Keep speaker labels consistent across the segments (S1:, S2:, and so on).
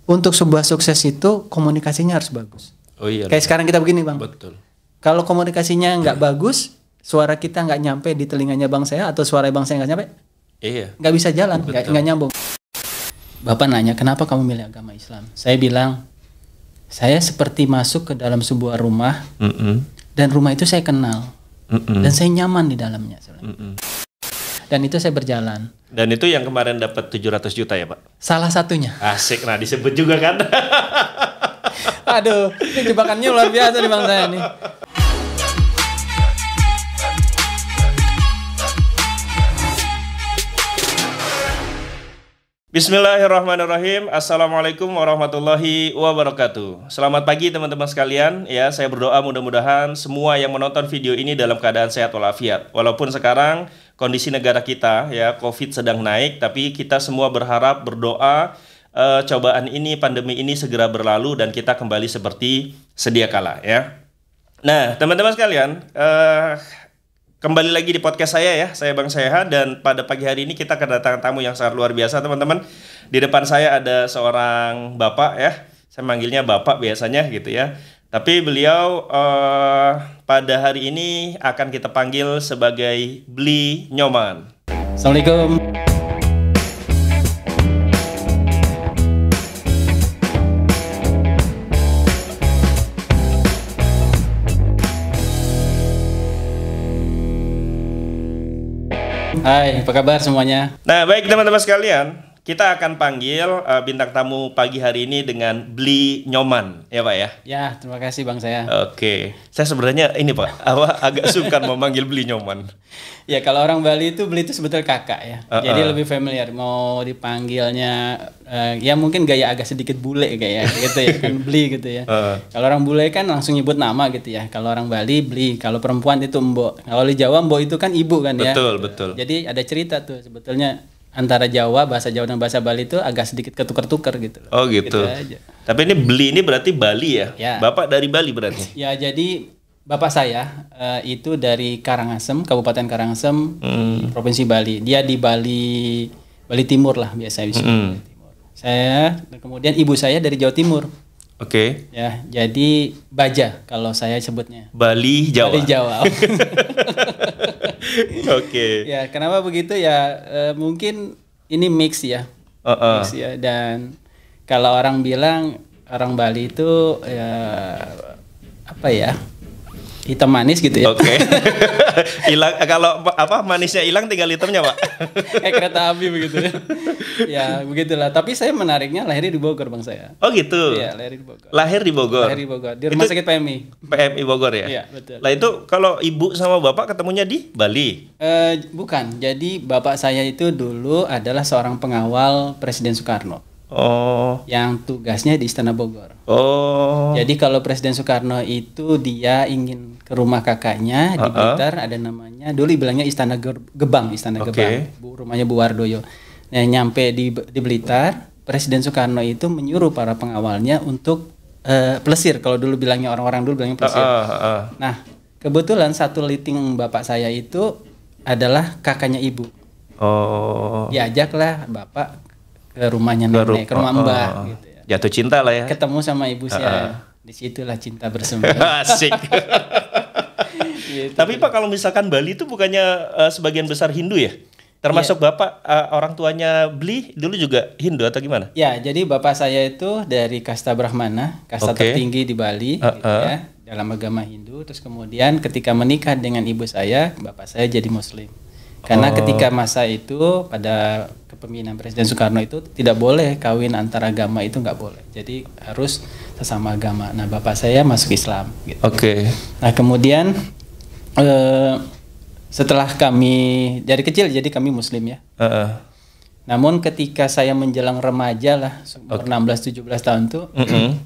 S1: untuk sebuah sukses itu komunikasinya harus bagus.
S2: Oh iya.
S1: Kayak sekarang kita begini Bang.
S2: Betul.
S1: Kalau komunikasinya nggak bagus, suara kita nggak nyampe di telinganya Bang saya atau suara Bang saya nggak nyampe,
S2: Iya.
S1: nggak bisa jalan, nggak nyambung. Bapak nanya, kenapa kamu milih agama Islam? Saya bilang, saya seperti masuk ke dalam sebuah rumah, dan rumah itu saya kenal, dan saya nyaman di dalamnya. Dan itu saya berjalan.
S2: Dan itu yang kemarin dapat 700 juta ya Pak?
S1: Salah satunya.
S2: Asik, nah disebut juga kan?
S1: Aduh, ini jebakannya luar biasa nih Bang saya nih.
S2: Bismillahirrahmanirrahim. Assalamualaikum warahmatullahi wabarakatuh. Selamat pagi teman-teman sekalian. Ya, saya berdoa mudah-mudahan semua yang menonton video ini dalam keadaan sehat walafiat. Walaupun sekarang kondisi negara kita ya COVID sedang naik, tapi kita semua berharap berdoa cobaan ini, pandemi ini segera berlalu dan kita kembali seperti sedia kala ya. Nah, teman-teman sekalian, kembali lagi di podcast saya ya, saya Bang Seha, dan pada pagi hari ini kita kedatangan tamu yang sangat luar biasa teman-teman. Di depan saya ada seorang bapak ya, saya manggilnya bapak biasanya gitu ya. Tapi beliau pada hari ini akan kita panggil sebagai Bli Nyoman.
S1: Assalamualaikum. Hai, apa kabar semuanya?
S2: Nah, baik teman-teman sekalian, kita akan panggil bintang tamu pagi hari ini dengan Bli Nyoman, ya Pak ya?
S1: Ya, terima kasih Bang saya.
S2: Oke, saya sebenarnya ini Pak, agak sungkan memanggil Bli Nyoman.
S1: Ya, kalau orang Bali itu Bli itu sebetulnya kakak ya. Jadi lebih familiar. Mau dipanggilnya, ya mungkin gaya agak sedikit bule kayak gitu ya, kan Bli gitu ya. Kalau orang bule kan langsung nyebut nama gitu ya. Kalau orang Bali Bli, kalau perempuan itu Mbok. Kalau di Jawa Mbok itu kan ibu kan ya.
S2: Betul, betul.
S1: Jadi ada cerita tuh sebetulnya antara Jawa, bahasa Jawa dan bahasa Bali itu agak sedikit ketukar-tukar gitu.
S2: Oh gitu. Gitu aja. Tapi ini Bli ini berarti Bali ya?
S1: Ya.
S2: Bapak dari Bali berarti?
S1: Ya, jadi bapak saya itu dari Karangasem, Kabupaten Karangasem, Provinsi Bali. Dia di Bali Timur lah biasa Bali Timur. Saya, kemudian ibu saya dari Jawa Timur.
S2: Oke.
S1: Ya, jadi Baja kalau saya sebutnya.
S2: Bali Jawa.
S1: Bali Jawa.
S2: Oke.
S1: Ya, kenapa begitu ya? Mungkin ini mix ya. Mix ya. Dan kalau orang bilang orang Bali itu ya apa ya? Hitam manis gitu ya.
S2: Oke. Hilang kalau apa manisnya hilang tinggal hitamnya, Pak.
S1: Kayak kereta api begitu ya. Ya, begitulah. Tapi saya menariknya lahir di Bogor Bang saya.
S2: Oh gitu.
S1: Iya, lahir di Bogor.
S2: Lahir di Bogor.
S1: Lahir di Bogor. Di rumah sakit PMI.
S2: PMI Bogor ya?
S1: Iya, betul.
S2: Lah itu kalau ibu sama bapak ketemunya di Bali?
S1: Bukan. Jadi bapak saya itu dulu adalah seorang pengawal Presiden Soekarno.
S2: Oh.
S1: Yang tugasnya di Istana Bogor.
S2: Oh.
S1: Jadi kalau Presiden Soekarno itu dia ingin ke rumah kakaknya di Blitar, ada namanya dulu bilangnya Istana Gebang, Istana Gebang. Rumahnya Bu Wardoyo. Nah, nyampe di Blitar, Presiden Soekarno itu menyuruh para pengawalnya untuk plesir. Kalau dulu bilangnya orang-orang dulu bilangnya plesir. Nah, kebetulan satu liting bapak saya itu adalah kakaknya ibu.
S2: Oh.
S1: Diajaklah bapak ke rumahnya nenek, ke rumah mbak gitu ya.
S2: Jatuh cinta lah ya.
S1: Ketemu sama ibu saya. Disitulah cinta bersemi.
S2: Asik.
S1: Gitu.
S2: Tapi Pak, kalau misalkan Bali itu bukannya sebagian besar Hindu ya? Termasuk Bapak orang tuanya Bli dulu juga Hindu atau gimana?
S1: Ya, jadi bapak saya itu dari kasta Brahmana, kasta tertinggi di Bali gitu ya, dalam agama Hindu. Terus kemudian ketika menikah dengan ibu saya, bapak saya jadi Muslim. Karena ketika masa itu pada kepemimpinan Presiden Soekarno itu tidak boleh kawin antar agama, itu nggak boleh. Jadi harus sesama agama. Nah, bapak saya masuk Islam. Gitu.
S2: Oke.
S1: Nah, kemudian setelah kami dari kecil jadi kami Muslim ya. Namun ketika saya menjelang remaja lah, umur 16-17 tahun tuh,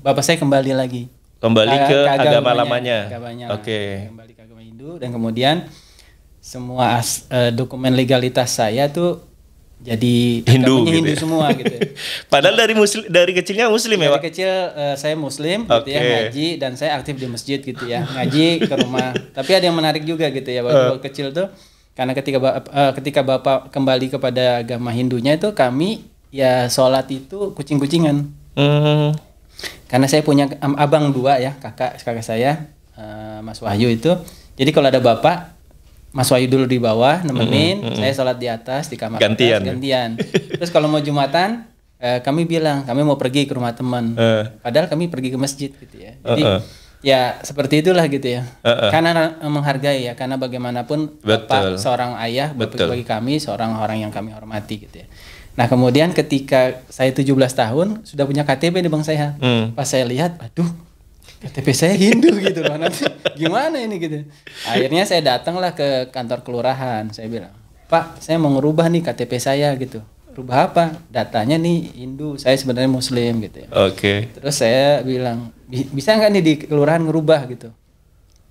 S1: bapak saya kembali lagi.
S2: Kembali ke agama lamanya.
S1: Oke. Kembali ke agama Hindu, dan kemudian semua dokumen legalitas saya tuh jadi
S2: Hindu,
S1: Hindu
S2: gitu ya?
S1: Semua gitu.
S2: Padahal dari kecilnya Muslim ya, Pak?
S1: Dari kecil saya Muslim gitu ya, ngaji, dan saya aktif di masjid gitu ya, ngaji ke rumah. Tapi ada yang menarik juga gitu ya, waktu kecil tuh, karena ketika bapak kembali kepada agama Hindunya itu kami ya sholat itu kucing-kucingan. Karena saya punya abang 2 ya, kakak saya, Mas Wahyu itu. Jadi kalau ada bapak, Mas Wahyu dulu di bawah nemenin, saya sholat di atas di kamar
S2: gantian.
S1: atas, gantian. Terus kalau mau Jumatan, kami bilang kami mau pergi ke rumah teman. Padahal kami pergi ke masjid gitu ya. Jadi ya seperti itulah gitu ya. Karena menghargai ya, karena bagaimanapun bapak seorang ayah bagi kami, seorang orang yang kami hormati gitu ya. Nah kemudian ketika saya 17 tahun sudah punya KTP nih Bang Seha. Pas saya lihat, aduh KTP saya Hindu gitu loh, nanti gimana ini gitu. Akhirnya saya datanglah ke kantor kelurahan. Saya bilang, Pak saya mau ngerubah nih KTP saya gitu. Rubah apa? Datanya nih Hindu, saya sebenarnya Muslim gitu ya. Terus saya bilang, bisa nggak nih di kelurahan ngerubah gitu.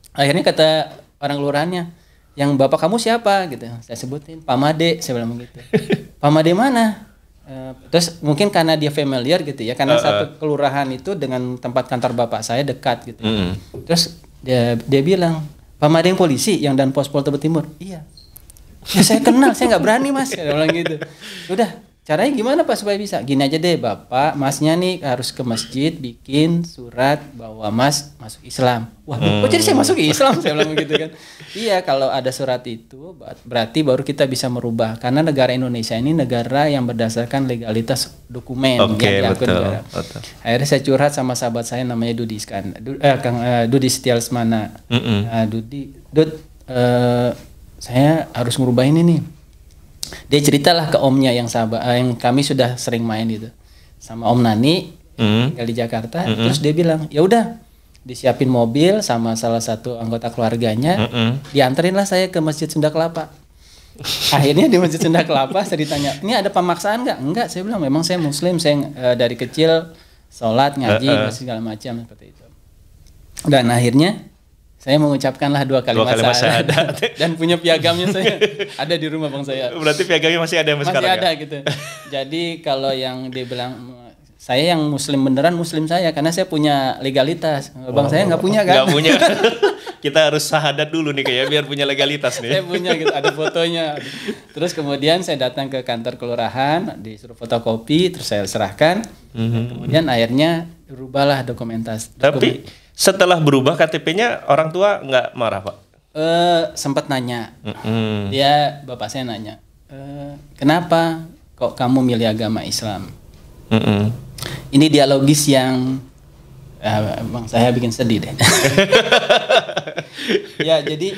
S1: Akhirnya kata orang kelurahannya, yang bapak kamu siapa gitu. Saya sebutin Pak Made, saya bilang begitu. Pak Made mana? Terus mungkin karena dia familiar gitu ya, karena satu kelurahan itu dengan tempat kantor bapak saya dekat gitu. Terus dia bilang, Pak Made yang polisi yang dan pos Polda Timur. Iya. Ya saya kenal, saya nggak berani mas. Dia bilang gitu. Udah, caranya gimana Pak supaya bisa? Gini aja deh Bapak, masnya nih harus ke masjid bikin surat bahwa mas masuk Islam. Wah, kok jadi saya masuk Islam? Saya bilang begitu kan. Iya, kalau ada surat itu berarti baru kita bisa merubah. Karena negara Indonesia ini negara yang berdasarkan legalitas dokumen yang diakui negara. Akhirnya saya curhat sama sahabat saya namanya Dudi Dudi Setia Lesmana. Saya harus ngubah ini nih. Dia ceritalah ke omnya yang yang kami sudah sering main itu sama Om Nani tinggal di Jakarta. Terus dia bilang ya udah disiapin mobil sama salah satu anggota keluarganya, dianterin lah saya ke Masjid Sunda Kelapa. Akhirnya di Masjid Sunda Kelapa saya ditanya, ini ada pemaksaan nggak? Enggak, saya bilang memang saya Muslim, saya dari kecil sholat ngaji segala macam seperti itu. Dan akhirnya saya mengucapkanlah 2 kalimat syahadat dan punya piagamnya saya ada di rumah Bang saya.
S2: Berarti piagamnya masih ada
S1: masih sekarang ada ya? Gitu. Jadi kalau yang dia bilang saya yang Muslim beneran Muslim saya karena saya punya legalitas. Bang saya nggak punya kan?
S2: Nggak punya. Kita harus syahadat dulu nih kayak biar punya legalitas nih.
S1: Saya punya gitu, ada fotonya. Terus kemudian saya datang ke kantor kelurahan, disuruh fotokopi, terus saya serahkan. Kemudian akhirnya berubahlah dokumentasi.
S2: Tapi setelah berubah KTP-nya orang tua nggak marah Pak?
S1: Sempat nanya. Dia bapak saya nanya, kenapa kok kamu milih agama Islam? Ini dialogis yang bang saya bikin sedih deh. Ya jadi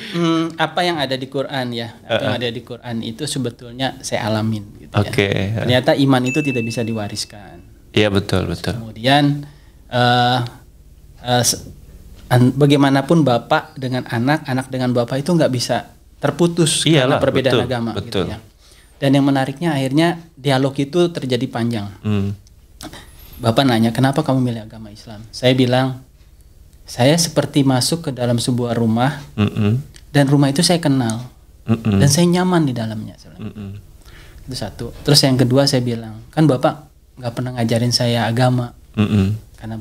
S1: apa yang ada di Quran ya, apa yang ada di Quran itu sebetulnya saya alamin gitu ya. Ternyata iman itu tidak bisa diwariskan.
S2: Iya betul.
S1: Kemudian bagaimanapun bapak dengan anak dengan bapak itu nggak bisa terputus karena perbedaan agama gitu ya. Dan yang menariknya akhirnya dialog itu terjadi panjang. Bapak nanya kenapa kamu milih agama Islam? Saya bilang saya seperti masuk ke dalam sebuah rumah dan rumah itu saya kenal dan saya nyaman di dalamnya. Itu satu. Terus yang kedua saya bilang kan bapak nggak pernah ngajarin saya agama. Karena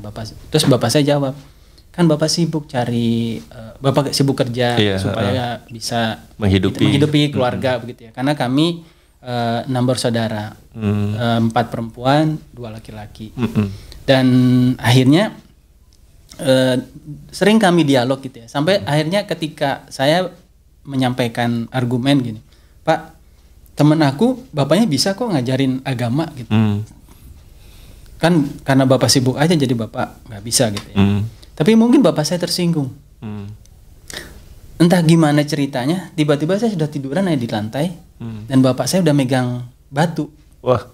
S1: terus bapak saya jawab kan bapak sibuk cari bapak sibuk kerja supaya bisa menghidupi keluarga begitu ya. Karena kami 6 bersaudara, 4 perempuan, 2 laki-laki. Dan akhirnya sering kami dialog gitu ya. Sampai akhirnya ketika saya menyampaikan argumen gini, Pak, temen aku bapaknya bisa kok ngajarin agama gitu. Kan karena bapak sibuk aja jadi bapak nggak bisa gitu ya. Tapi mungkin bapak saya tersinggung. Entah gimana ceritanya, tiba-tiba saya sudah tiduran aja di lantai dan bapak saya udah megang batu.
S2: Wah.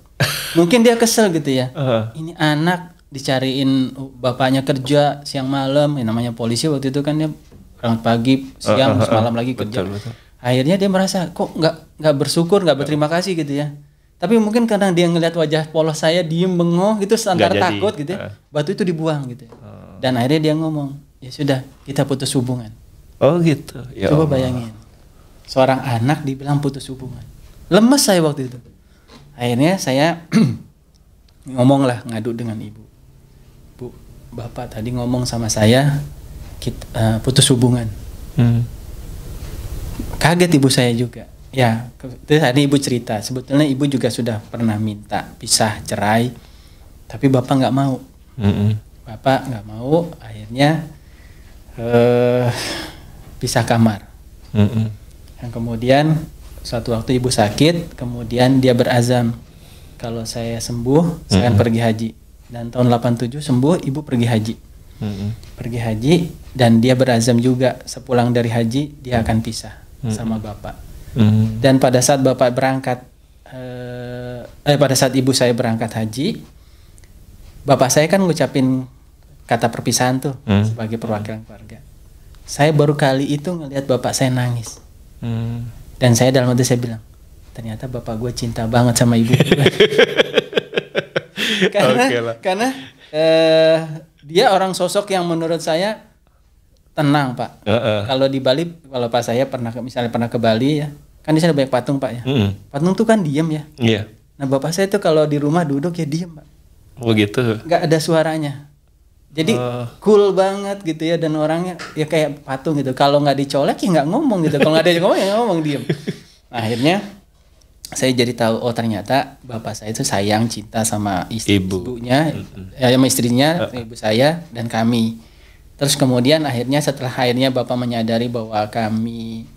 S1: Mungkin dia kesel gitu ya. Ini anak dicariin bapaknya kerja siang malam, ya namanya polisi waktu itu kan dia berangkat pagi, siang, malam lagi kerja. Betul. Akhirnya dia merasa kok nggak bersyukur, nggak berterima kasih gitu ya. Tapi mungkin karena dia ngelihat wajah polos saya diem bengong gitu antara takut gitu ya, batu itu dibuang gitu. Dan akhirnya dia ngomong, ya sudah kita putus hubungan.
S2: Oh gitu.
S1: Ya coba bayangin, seorang anak dibilang putus hubungan. Lemes saya waktu itu. Akhirnya saya ngadu dengan ibu. Bu, bapak tadi ngomong sama saya kita putus hubungan. Kaget ibu saya juga. Ya, terus tadi ibu cerita. Sebetulnya ibu juga sudah pernah minta pisah cerai, tapi bapak nggak mau. Bapak nggak mau, akhirnya pisah kamar. Yang kemudian suatu waktu ibu sakit, kemudian dia berazam kalau saya sembuh saya akan pergi haji. Dan tahun 87 sembuh, ibu pergi haji. Pergi haji dan dia berazam juga sepulang dari haji dia akan pisah sama bapak. Dan pada saat bapak berangkat, pada saat ibu saya berangkat haji, bapak saya kan ngucapin kata perpisahan tuh sebagai perwakilan keluarga. Saya baru kali itu ngelihat bapak saya nangis. Dan saya dalam hati saya bilang, ternyata bapak gue cinta banget sama ibu gue. karena dia orang sosok yang menurut saya tenang, Pak. Kalau di Bali, kalau Pak saya misalnya pernah ke Bali ya, kan di sana banyak patung, Pak ya. Patung tuh kan diem ya.
S2: Iya.
S1: Nah bapak saya tuh kalau di rumah duduk ya diem, Pak.
S2: Oh gitu.
S1: Nggak ada suaranya. Jadi cool banget gitu ya, dan orangnya ya kayak patung gitu. Kalau nggak dicolek ya nggak ngomong gitu. Kalau nggak ada yang ngomong ya ngomong diem. Nah, akhirnya saya jadi tahu, oh ternyata bapak saya itu sayang, cinta sama ibunya, sama istrinya, ibu saya dan kami. Terus kemudian akhirnya setelah bapak menyadari bahwa kami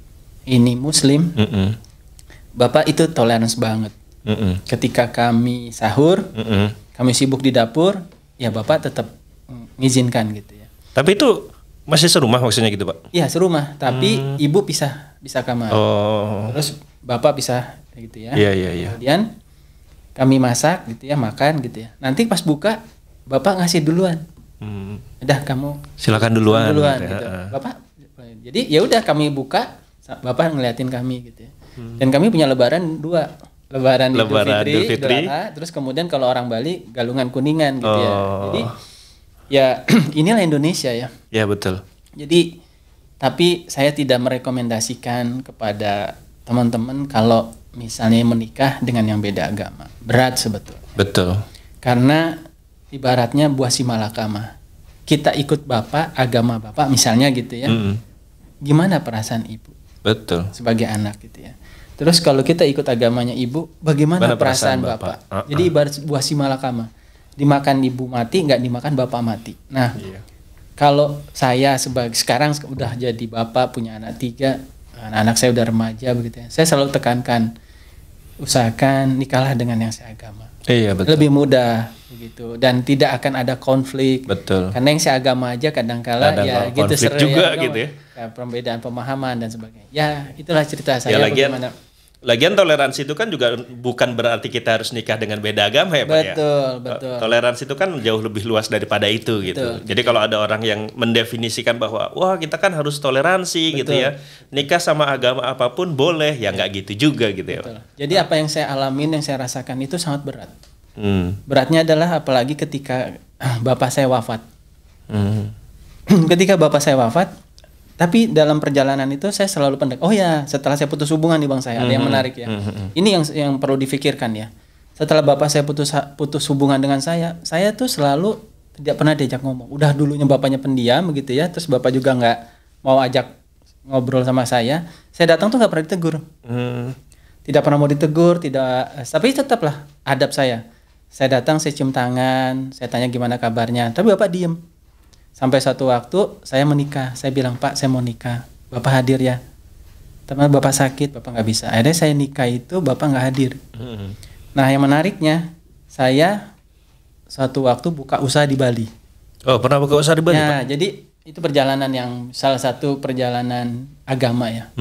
S1: ini Muslim, bapak itu toleransi banget. Ketika kami sahur, kami sibuk di dapur, ya bapak tetap mengizinkan gitu ya.
S2: Tapi itu masih serumah maksudnya gitu, Pak?
S1: Iya, serumah, tapi ibu pisah kamar. Terus bapak pisah gitu ya.
S2: Iya.
S1: Kemudian kami masak gitu ya, makan gitu ya. Nanti pas buka bapak ngasih duluan. Udah kamu
S2: silakan duluan
S1: gitu. Bapak. Jadi ya udah kami buka, bapak ngeliatin kami gitu ya. Dan kami punya lebaran 2. Lebaran Idul Fitri, terus kemudian kalau orang Bali galungan kuningan gitu ya. Jadi ya inilah Indonesia ya.
S2: Ya betul.
S1: Jadi tapi saya tidak merekomendasikan kepada teman-teman kalau misalnya menikah dengan yang beda agama. Berat sebetulnya.
S2: Betul.
S1: Karena ibaratnya buah si malakama. Kita ikut bapak, agama bapak misalnya gitu ya. Gimana perasaan ibu?
S2: Betul.
S1: Sebagai anak gitu ya. Terus kalau kita ikut agamanya ibu, bagaimana perasaan bapak? Jadi ibarat buah si malakama. Dimakan ibu mati, nggak dimakan bapak mati. Nah, kalau saya sekarang udah jadi bapak, punya anak 3, anak saya udah remaja begitu ya. Saya selalu tekankan, usahakan nikahlah dengan yang seagama.
S2: Iya, betul.
S1: Lebih mudah begitu, dan tidak akan ada konflik.
S2: Betul.
S1: Karena yang seagama aja kadang-kala ya gitu
S2: konflik juga gitu ya.
S1: Perbedaan pemahaman dan sebagainya. Ya, itulah cerita saya bagaimana.
S2: Lagian toleransi itu kan juga bukan berarti kita harus nikah dengan beda agama ya, Pak ya.
S1: Betul.
S2: Toleransi itu kan jauh lebih luas daripada itu gitu. Jadi kalau ada orang yang mendefinisikan bahwa wah kita kan harus toleransi gitu ya, nikah sama agama apapun boleh, ya nggak gitu juga gitu ya.
S1: Jadi apa yang saya alamin, yang saya rasakan itu sangat berat. Beratnya adalah apalagi ketika bapak saya wafat. Ketika bapak saya wafat, tapi dalam perjalanan itu saya selalu pendek. Oh ya, setelah saya putus hubungan nih Bang saya, ada yang menarik ya. Ini yang perlu difikirkan ya. Setelah bapak saya putus hubungan dengan saya tuh selalu tidak pernah diajak ngomong. Udah dulunya bapaknya pendiam begitu ya, terus bapak juga nggak mau ajak ngobrol sama saya. Saya datang tuh nggak pernah ditegur. Tidak pernah mau ditegur, tapi tetaplah adab saya. Saya datang, saya cium tangan, saya tanya gimana kabarnya, tapi bapak diem. Sampai suatu waktu saya menikah, saya bilang, Pak saya mau nikah, bapak hadir ya. Teman bapak sakit, bapak nggak bisa. Akhirnya saya nikah itu bapak nggak hadir. Nah yang menariknya, saya suatu waktu buka usaha di Bali.
S2: Oh pernah buka usaha di Bali?
S1: Ya, Pak? Jadi itu perjalanan yang salah satu perjalanan agama ya.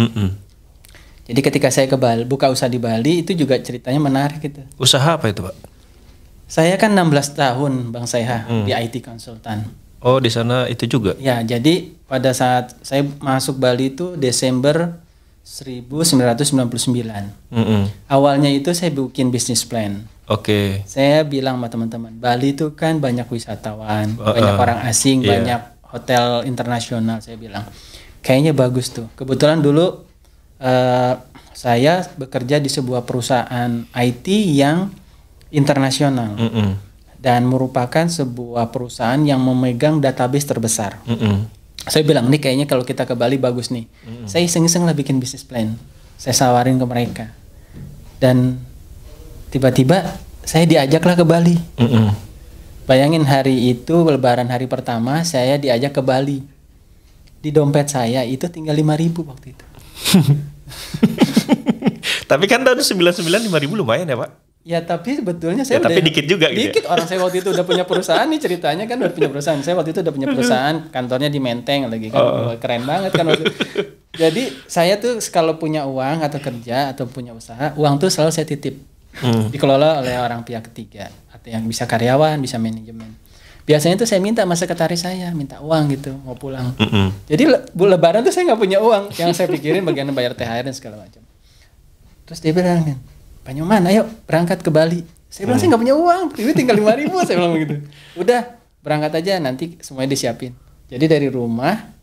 S1: Jadi ketika saya ke Bali, buka usaha di Bali itu juga ceritanya menarik gitu.
S2: Usaha apa itu, Pak? Saya
S1: kan 16 tahun Bang Saiha di IT konsultan.
S2: Oh di sana itu juga?
S1: Ya, jadi pada saat saya masuk Bali itu Desember 1999. Awalnya itu saya bikin bisnis plan. Saya bilang sama teman-teman, Bali itu kan banyak wisatawan, banyak orang asing, banyak hotel internasional. Saya bilang, kayaknya bagus tuh. Kebetulan dulu saya bekerja di sebuah perusahaan IT yang internasional. Dan merupakan sebuah perusahaan yang memegang database terbesar. Saya bilang, nih kayaknya kalau kita ke Bali bagus nih. Saya iseng-iseng lah bikin bisnis plan. Saya sawarin ke mereka. Dan tiba-tiba saya diajaklah ke Bali. Bayangin hari itu Lebaran hari pertama saya diajak ke Bali. Di dompet saya itu tinggal 5.000 waktu itu.
S2: Tapi kan tahun 99 5.000 lumayan ya Pak?
S1: Ya tapi sebetulnya saya
S2: tapi dikit juga gitu.
S1: Dikit, orang saya waktu itu udah punya perusahaan nih ceritanya kan udah punya perusahaan. Saya waktu itu udah punya perusahaan, kantornya di Menteng lagi kan. Keren banget kan waktu itu. Jadi saya tuh kalau punya uang atau kerja atau punya usaha, uang tuh selalu saya titip. Dikelola oleh orang pihak ketiga atau yang bisa karyawan, bisa manajemen. Biasanya tuh saya minta sama sekretaris saya, minta uang gitu, mau pulang. Jadi Lebaran tuh saya nggak punya uang. Yang saya pikirin bagian bayar THR dan segala macam. Terus dia bilang kan, Pak Nyoman, ayo berangkat ke Bali. Saya bilang saya nggak punya uang, duit tinggal 5.000. Saya bilang begitu. Udah berangkat aja, nanti semuanya disiapin. Jadi dari rumah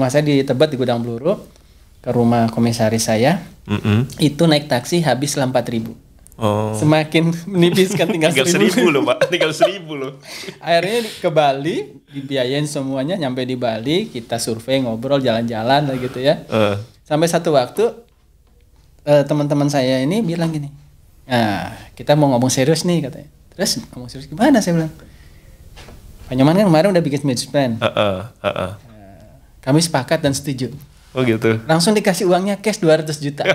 S1: saya di Tebet di Gudang Bluru ke rumah komisaris saya, itu naik taksi habis 4.000. Semakin menipiskan tinggal 1.000
S2: loh Pak, tinggal 1.000 loh.
S1: Akhirnya ke Bali, dibiayain semuanya, nyampe di Bali kita survei, ngobrol, jalan-jalan gitu ya. Sampai satu waktu teman-teman saya ini bilang gini, nah kita mau ngomong serius nih katanya. Terus ngomong serius gimana? Saya bilang, Pak Nyoman kan kemarin udah bikin business plan. Kami sepakat dan setuju.
S2: Oh gitu.
S1: Langsung dikasih uangnya cash 200 juta.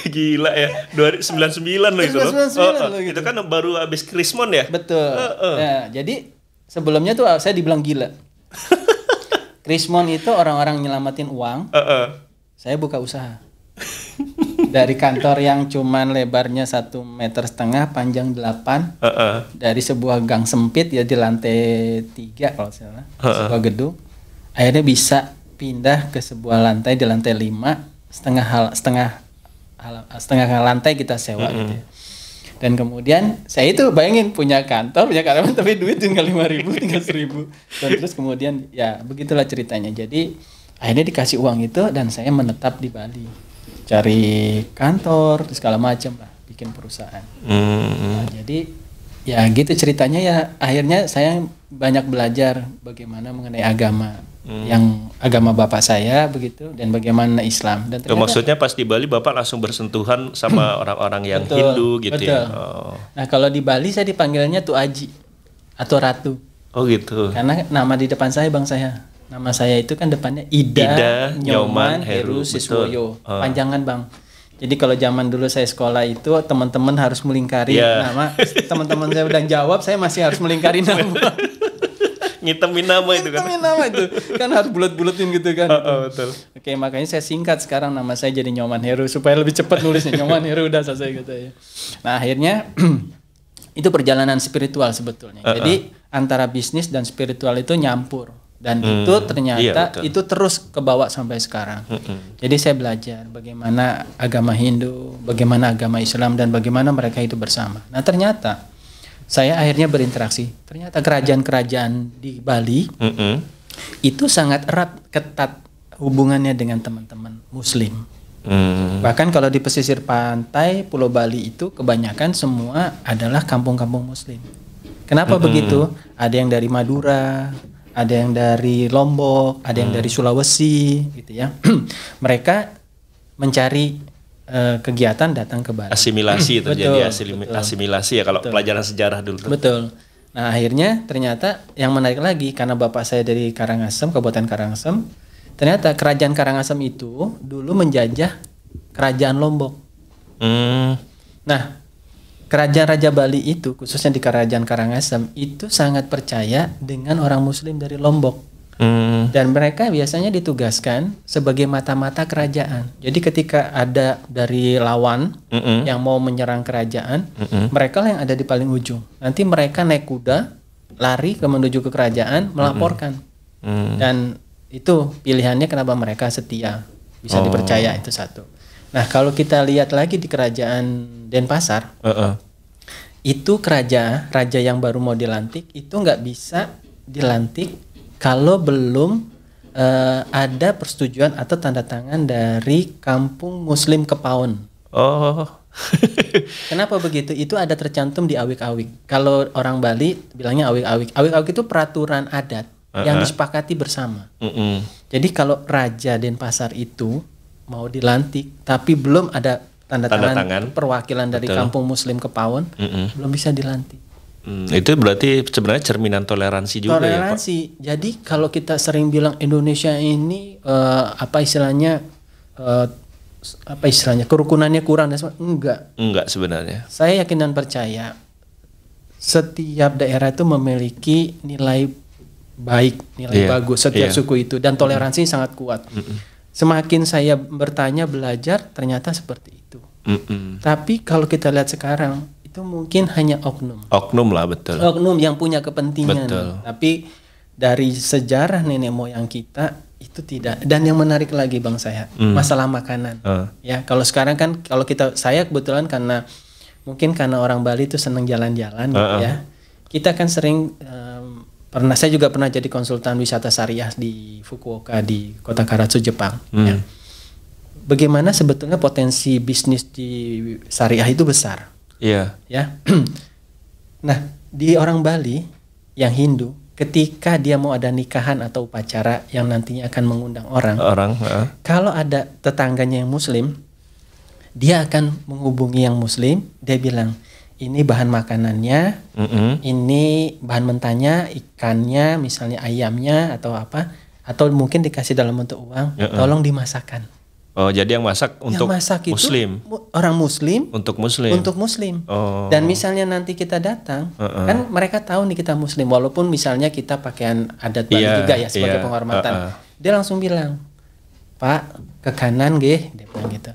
S2: Gila ya, 99 loh itu loh. Itu kan baru habis Krismon ya?
S1: Betul. Nah, jadi sebelumnya tuh saya dibilang gila. Krismon itu orang-orang nyelamatin uang. Saya buka usaha. Dari kantor yang cuman lebarnya 1,5 meter, panjang 8, dari sebuah gang sempit ya di lantai 3 kalau salah, sebuah gedung, akhirnya bisa pindah ke sebuah lantai di lantai 5, setengah lantai kita sewa gitu ya. Dan kemudian saya itu bayangin punya kantor, punya karyawan tapi duit tinggal 5.000, tinggal 1.000. Dan terus kemudian ya begitulah ceritanya. Jadi akhirnya dikasih uang itu dan saya menetap di Bali. Cari kantor segala macam lah, bikin perusahaan. Nah, jadi ya gitu ceritanya ya. Akhirnya saya banyak belajar bagaimana mengenai agama, yang agama bapak saya begitu, dan bagaimana Islam. Dan ternyata,
S2: maksudnya pas di Bali bapak langsung bersentuhan sama orang-orang yang Hindu gitu ya.
S1: Nah kalau di Bali saya dipanggilnya Tu Aji atau Ratu.
S2: Oh gitu.
S1: Karena nama di depan saya bang saya. Nama saya itu kan depannya Ida Nyoman Heru Siswoyo. Panjangan bang. Jadi kalau zaman dulu saya sekolah itu teman-teman harus melingkari nama. Teman-teman saya udah jawab, saya masih harus melingkari nama.
S2: Ngitemin nama itu kan.
S1: Ngitemin nama itu. Kan harus bulet-buletin gitu kan.
S2: Betul.
S1: Oke, makanya saya singkat sekarang nama saya jadi Nyoman Heru supaya lebih cepat nulisnya. Nyoman Heru udah selesai gitu ya. Nah, akhirnya itu perjalanan spiritual sebetulnya. Jadi antara bisnis dan spiritual itu nyampur. Dan itu ternyata itu terus kebawa sampai sekarang. Jadi saya belajar bagaimana agama Hindu, bagaimana agama Islam, dan bagaimana mereka hidup bersama. Nah ternyata saya akhirnya berinteraksi. Ternyata kerajaan-kerajaan di Bali itu sangat erat, ketat hubungannya dengan teman-teman Muslim. Bahkan kalau di pesisir pantai Pulau Bali itu kebanyakan semua adalah kampung-kampung Muslim. Kenapa begitu? Ada yang dari Madura, ada yang dari Lombok, ada yang dari Sulawesi, gitu ya. Mereka mencari kegiatan datang ke Bali.
S2: Asimilasi terjadi asimilasi ya kalau pelajaran sejarah dulu.
S1: Betul. Nah akhirnya ternyata yang menarik lagi karena bapak saya dari Karangasem, Kabupaten Karangasem, ternyata kerajaan Karangasem itu dulu menjajah kerajaan Lombok. Nah kerajaan Raja Bali itu, khususnya di kerajaan Karangasem, itu sangat percaya dengan orang Muslim dari Lombok. Dan mereka biasanya ditugaskan sebagai mata-mata kerajaan. Jadi ketika ada dari lawan yang mau menyerang kerajaan, mereka lah yang ada di paling ujung. Nanti mereka naik kuda, lari menuju ke kerajaan, melaporkan. Dan itu pilihannya kenapa mereka setia, bisa dipercaya, itu satu. Nah kalau kita lihat lagi di kerajaan Denpasar, itu raja yang baru mau dilantik itu nggak bisa dilantik kalau belum ada persetujuan atau tanda tangan dari kampung Muslim Kepaun. Kenapa begitu? Itu ada tercantum di awik-awik. Kalau orang Bali bilangnya awik-awik. Awik-awik itu peraturan adat yang disepakati bersama. Jadi kalau Raja Denpasar itu mau dilantik tapi belum ada tanda tangan perwakilan dari kampung Muslim Kepaun, belum bisa dilantik.
S2: Itu berarti sebenarnya cerminan toleransi juga ya, Pak?
S1: Toleransi. Jadi kalau kita sering bilang Indonesia ini apa istilahnya kerukunannya kurang dan enggak
S2: sebenarnya.
S1: Saya yakin dan percaya setiap daerah itu memiliki nilai baik, nilai bagus setiap suku itu, dan toleransi sangat kuat. Semakin saya bertanya, belajar, ternyata seperti itu. Tapi kalau kita lihat sekarang, itu mungkin hanya oknum
S2: lah, betul.
S1: Oknum yang punya kepentingan.
S2: Betul.
S1: Tapi dari sejarah nenek moyang kita itu tidak. Dan yang menarik lagi Bang saya, masalah makanan. Ya, kalau sekarang kan saya kebetulan karena orang Bali itu senang jalan-jalan gitu ya. Kita kan sering saya juga pernah jadi konsultan wisata syariah di Fukuoka di kota Karatsu Jepang ya. Bagaimana sebetulnya potensi bisnis di syariah itu besar.
S2: Iya.
S1: Ya. Nah, di orang Bali yang Hindu, ketika dia mau ada nikahan atau upacara yang nantinya akan mengundang orang, kalau ada tetangganya yang Muslim, dia akan menghubungi yang Muslim, dia bilang, ini bahan makanannya, ini bahan mentahnya, ikannya, misalnya ayamnya atau apa, atau mungkin dikasih dalam bentuk uang, tolong dimasakkan.
S2: Oh, jadi yang masak untuk Muslim,
S1: orang Muslim,
S2: untuk Muslim. Oh.
S1: Dan misalnya nanti kita datang, kan mereka tahu nih kita Muslim, walaupun misalnya kita pakaian adat Bali juga ya sebagai penghormatan. Dia langsung bilang, Pak, ke kanan dia bilang gitu.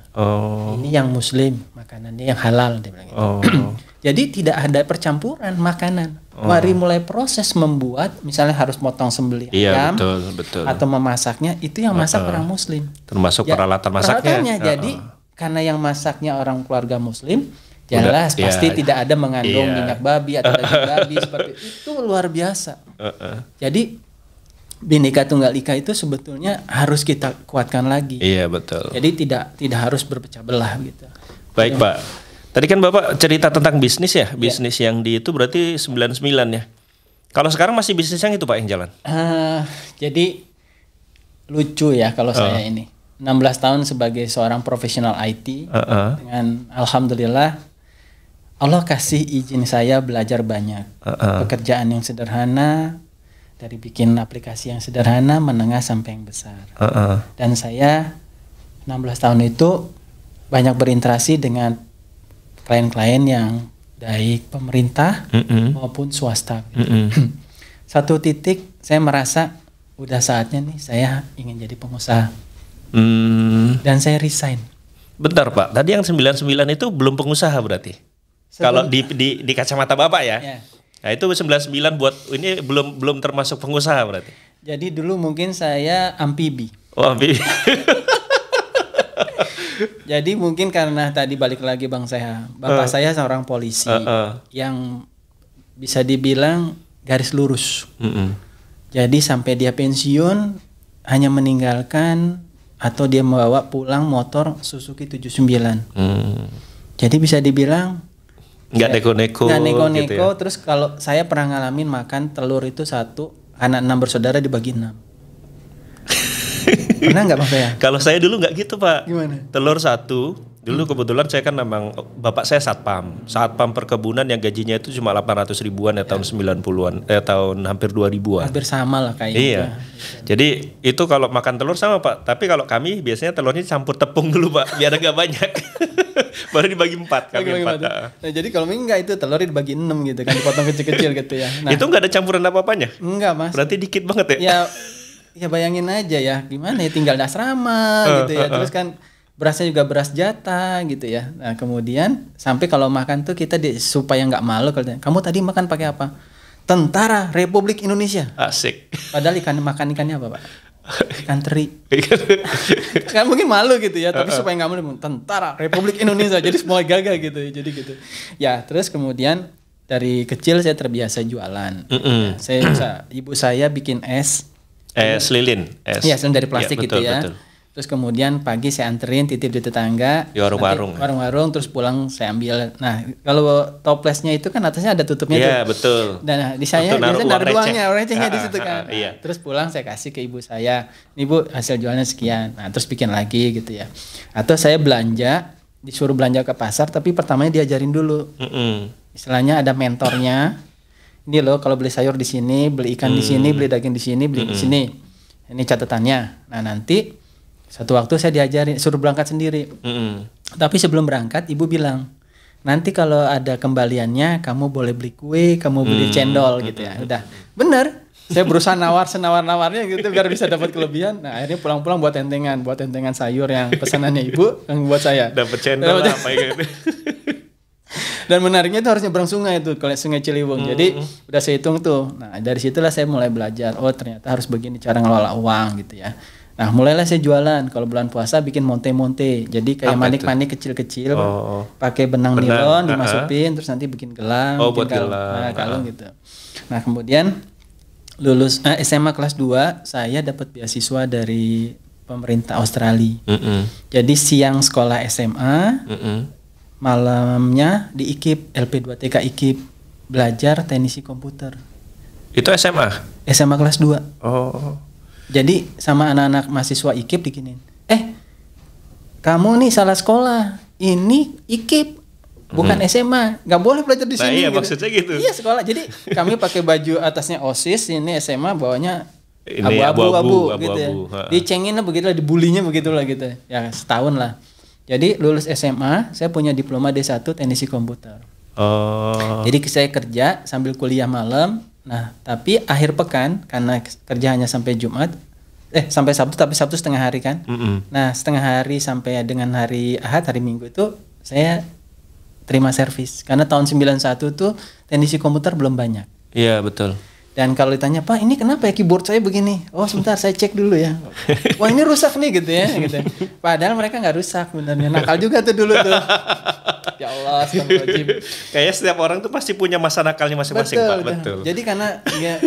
S1: Ini yang Muslim, makanannya yang halal, dia bilang gitu. Jadi tidak ada percampuran makanan. Mari mulai proses membuat, misalnya harus motong sembelih ayam,
S2: betul.
S1: atau memasaknya, itu yang masak orang Muslim.
S2: Termasuk peralatan masaknya.
S1: Jadi karena yang masaknya orang keluarga Muslim, jelas pasti tidak ada mengandung minyak babi atau daging babi seperti itu, luar biasa. Jadi Bhinneka Tunggal Ika itu sebetulnya harus kita kuatkan lagi.
S2: Iya, betul.
S1: Jadi tidak harus berpecah belah gitu.
S2: Baik, Pak. Tadi kan Bapak cerita tentang bisnis ya, bisnis yang di itu berarti 99 ya. Kalau sekarang masih bisnis yang itu Pak yang jalan?
S1: Jadi lucu ya kalau saya ini. 16 tahun sebagai seorang profesional IT, dengan alhamdulillah Allah kasih izin saya belajar banyak. Pekerjaan yang sederhana, dari bikin aplikasi yang sederhana, menengah sampai yang besar. Dan saya 16 tahun itu banyak berinteraksi dengan klien-klien yang baik pemerintah maupun swasta. Satu titik saya merasa udah saatnya nih saya ingin jadi pengusaha. Dan saya resign.
S2: Bentar Pak, tadi yang 99 itu belum pengusaha berarti? Kalau di kacamata Bapak ya? Nah itu 99 buat ini belum termasuk pengusaha berarti?
S1: Jadi dulu mungkin saya amfibi.
S2: Oh, amfibi.
S1: Jadi mungkin karena tadi balik lagi bapak saya seorang polisi yang bisa dibilang garis lurus. Jadi sampai dia pensiun hanya meninggalkan atau dia membawa pulang motor Suzuki 79. Jadi bisa dibilang
S2: nggak neko-neko gitu ya?
S1: Terus kalau saya pernah ngalamin makan telur itu satu, anak 6 bersaudara dibagi 6. Pernah nggak Bang saya?
S2: Kalau saya dulu nggak gitu Pak.
S1: Gimana?
S2: Telur satu. Dulu kebetulan saya kan memang bapak saya satpam perkebunan yang gajinya itu cuma 800 ribuan ya tahun 90-an, tahun hampir 2000-an. Hampir
S1: sama lah kayaknya.
S2: Iya. Jadi itu kalau makan telur sama Pak. Tapi kalau kami biasanya telurnya campur tepung dulu Pak, biar agak banyak. Baru dibagi 4 kami 4.
S1: Nah, jadi kalau enggak itu telurnya dibagi 6 gitu kan, dipotong kecil-kecil gitu ya.
S2: Nah, itu enggak ada campuran apa-apanya?
S1: Enggak Mas.
S2: Berarti dikit banget ya?
S1: Ya bayangin aja ya, gimana ya tinggal di asrama gitu ya. Terus kan berasnya juga beras jatah gitu ya. Nah kemudian sampai kalau makan tuh kita supaya nggak malu kalau kamu tadi makan pakai apa? Tentara Republik Indonesia.
S2: Asik.
S1: Padahal makan ikannya apa Pak? Ikan teri. Kan mungkin malu gitu ya, tapi supaya nggak malu, Tentara Republik Indonesia. Jadi semua gagah gitu ya. Jadi gitu. Ya terus kemudian dari kecil saya terbiasa jualan. Ya, ibu saya bikin es
S2: lilin.
S1: Iya, dari plastik ya, betul, gitu ya. Betul. Terus kemudian pagi saya anterin titip di tetangga.
S2: Di warung-warung.
S1: Warung-warung, terus pulang saya ambil. Nah, kalau toplesnya itu kan atasnya ada tutupnya.
S2: Iya, betul.
S1: Dan di saya biasanya naruh uangnya, recehnya di situ kan.
S2: Iya.
S1: Terus pulang saya kasih ke ibu saya. Nih Bu, hasil jualnya sekian. Nah, terus bikin lagi gitu ya. Atau saya disuruh belanja ke pasar, tapi pertamanya diajarin dulu. Istilahnya ada mentornya. ini loh kalau beli sayur di sini, beli ikan di sini, beli daging di sini, beli di sini. Ini catatannya. Nah nanti satu waktu saya diajarin, suruh berangkat sendiri. Tapi sebelum berangkat ibu bilang, nanti kalau ada kembaliannya kamu boleh beli kue, kamu beli cendol gitu ya. Udah, bener. Saya berusaha senawar-nawarnya gitu biar bisa dapat kelebihan. Nah akhirnya pulang-pulang buat tentengan sayur yang pesanannya ibu yang buat saya.
S2: Dapat cendol apa gitu.
S1: Dan menariknya itu harus nyebrang sungai itu, kalau Sungai Ciliwung. Jadi udah saya hitung tuh. Nah dari situlah saya mulai belajar. Oh ternyata harus begini cara ngelola uang gitu ya. Nah mulailah saya jualan. Kalau bulan puasa bikin monte-monte. Jadi kayak manik-manik kecil-kecil. Pakai benang nilon dimasukin, terus nanti bikin gelang.
S2: Buat gelang.
S1: Nah kalung gitu. Nah kemudian lulus SMA kelas 2 saya dapat beasiswa dari pemerintah Australia. Jadi siang sekolah SMA, malamnya di IKIP LP2TK IKIP belajar teknisi komputer.
S2: Itu SMA?
S1: SMA kelas 2. Jadi sama anak-anak mahasiswa IKIP diginin. Kamu nih salah sekolah. Ini IKIP. Bukan SMA, nggak boleh belajar di sini.
S2: Iya
S1: gitu.
S2: Maksudnya gitu.
S1: Iya sekolah. Jadi kami pakai baju atasnya OSIS, ini SMA bawahnya
S2: ini
S1: abu-abu gitu ya. Dicengin lah begitulah, dibulinya begitulah gitu. Ya setahun lah. Jadi lulus SMA, saya punya diploma D1 teknisi komputer. Jadi saya kerja sambil kuliah malam. Nah tapi akhir pekan karena kerja hanya sampai Jumat. Sampai Sabtu, tapi Sabtu setengah hari kan. Nah setengah hari sampai dengan hari Ahad, hari Minggu itu saya terima servis. Karena tahun 91 tuh teknisi komputer belum banyak.
S2: Iya betul.
S1: Dan kalau ditanya, Pak ini kenapa ya keyboard saya begini? Oh sebentar saya cek dulu ya. Wah ini rusak nih gitu ya. Gitu. Padahal mereka nggak rusak benernya. Nakal juga tuh dulu tuh. Ya Allah, astagfirullahaladzim.
S2: Kayaknya setiap orang tuh pasti punya masa nakalnya masing-masing, Pak. Betul.
S1: Jadi karena ya,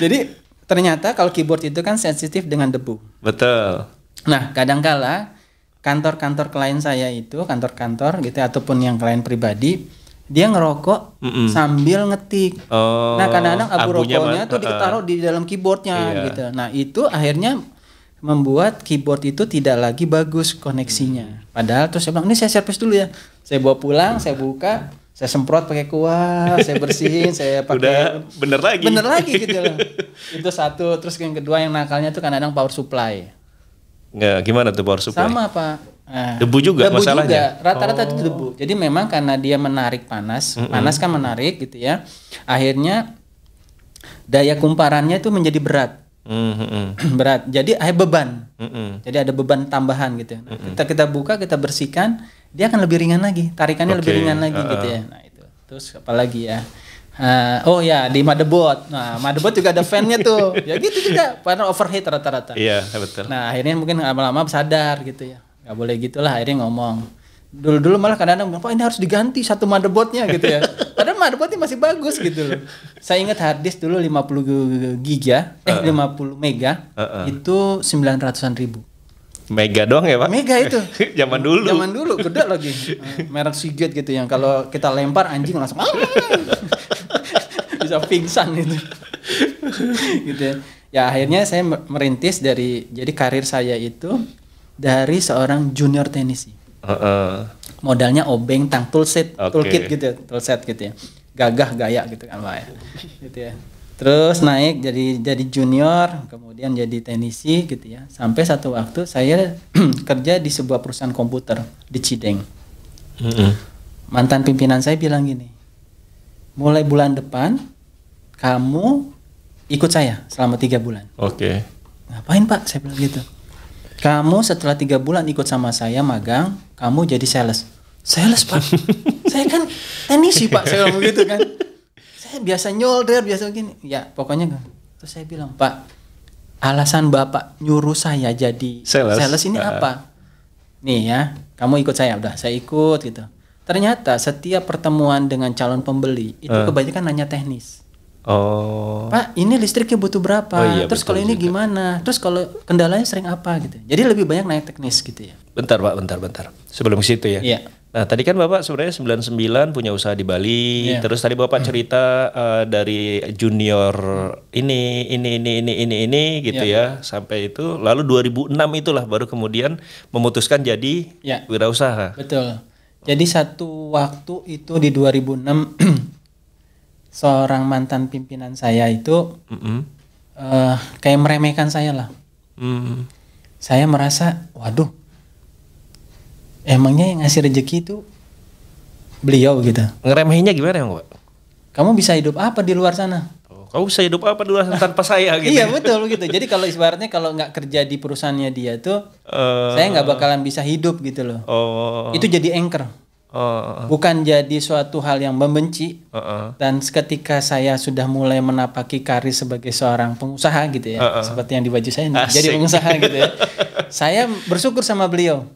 S1: jadi ternyata kalau keyboard itu kan sensitif dengan debu.
S2: Betul.
S1: Nah kadangkala kantor-kantor klien saya itu, kantor-kantor gitu ataupun yang klien pribadi, dia ngerokok sambil ngetik. Nah kadang-kadang abu rokoknya tuh ditaruh di dalam keyboardnya gitu. Nah itu akhirnya membuat keyboard itu tidak lagi bagus koneksinya. Padahal terus saya bilang, ini saya servis dulu ya. Saya bawa pulang, saya buka, saya semprot pakai kuas, saya bersihin, saya pakai.
S2: Udah bener lagi
S1: gitu loh. Itu satu. Terus yang kedua yang nakalnya tuh kadang-kadang power supply.
S2: Nggak, gimana tuh power supply?
S1: Sama Pak.
S2: Debu juga masalahnya.
S1: Rata-rata itu debu. Jadi memang karena dia menarik panas, panas kan menarik gitu ya. Akhirnya daya kumparannya itu menjadi berat. Berat. Jadi ada beban. Jadi ada beban tambahan gitu. Nah, kita buka, kita bersihkan, dia akan lebih ringan lagi. Tarikannya lebih ringan lagi gitu ya. Nah itu. Terus apalagi ya? Oh ya di motherboard. Nah motherboard juga ada fan-nya tuh. Ya gitu juga. Karena overheat rata-rata.
S2: Iya betul.
S1: Nah akhirnya mungkin lama-lama sadar gitu ya. Gak boleh gitulah, akhirnya ngomong. Dulu malah kadang-kadang bilang, Pak ini harus diganti satu motherboardnya gitu ya. Padahal motherboardnya masih bagus gitu loh. Saya ingat hard disk dulu 50 giga, 50 mega, itu 900-an ribu.
S2: Mega doang ya Pak?
S1: Mega itu.
S2: Zaman dulu
S1: gede lagi. Merek Seagate gitu yang kalau kita lempar anjing langsung bisa pingsan gitu. Gitu ya. Ya akhirnya saya merintis jadi karir saya itu dari seorang junior teknisi. Modalnya obeng, tang toolset, toolkit gitu ya, toolset gitu ya. Gagah gaya gitu kan Pak ya. Gitu ya. Terus naik jadi junior, kemudian jadi teknisi gitu ya. Sampai satu waktu saya kerja di sebuah perusahaan komputer di Cideng. Mantan pimpinan saya bilang gini, mulai bulan depan kamu ikut saya selama 3 bulan. Ngapain Pak? Saya bilang gitu. Kamu setelah 3 bulan ikut sama saya magang, kamu jadi sales. Sales Pak? Saya kan teknisi Pak, saya bilang begitu kan. Saya biasa nyolder, biasa begini. Ya pokoknya kan. Terus saya bilang, Pak, alasan Bapak nyuruh saya jadi sales ini apa? Nih ya, kamu ikut saya. Udah, saya ikut gitu. Ternyata setiap pertemuan dengan calon pembeli, itu kebanyakan nanya teknis. Pak, ini listriknya butuh berapa? Terus kalau ini gimana? Terus kalau kendalanya sering apa gitu. Jadi lebih banyak naik teknis gitu ya.
S2: Bentar Pak, bentar. Sebelum ke situ ya.
S1: Iya.
S2: Nah, tadi kan Bapak sebenarnya 99 punya usaha di Bali.
S1: Iya.
S2: Terus tadi Bapak cerita dari junior ini gitu ya, sampai itu. Lalu 2006 itulah baru kemudian memutuskan jadi wirausaha.
S1: Betul. Jadi satu waktu itu di 2006 seorang mantan pimpinan saya itu kayak meremehkan saya lah. Saya merasa, waduh, emangnya yang ngasih rezeki itu beliau gitu.
S2: Ngeremehinnya gimana ya, Pak?
S1: Kamu bisa hidup apa di luar sana?
S2: Kamu bisa hidup apa di luar sana tanpa saya gitu?
S1: Iya betul gitu. Jadi kalau ibaratnya kalau nggak kerja di perusahaannya dia tuh, saya nggak bakalan bisa hidup gitu loh. Itu jadi anchor. Bukan jadi suatu hal yang membenci. Dan ketika saya sudah mulai menapaki karir sebagai seorang pengusaha gitu ya, seperti yang di baju saya nih, jadi pengusaha gitu ya. Saya bersyukur sama beliau.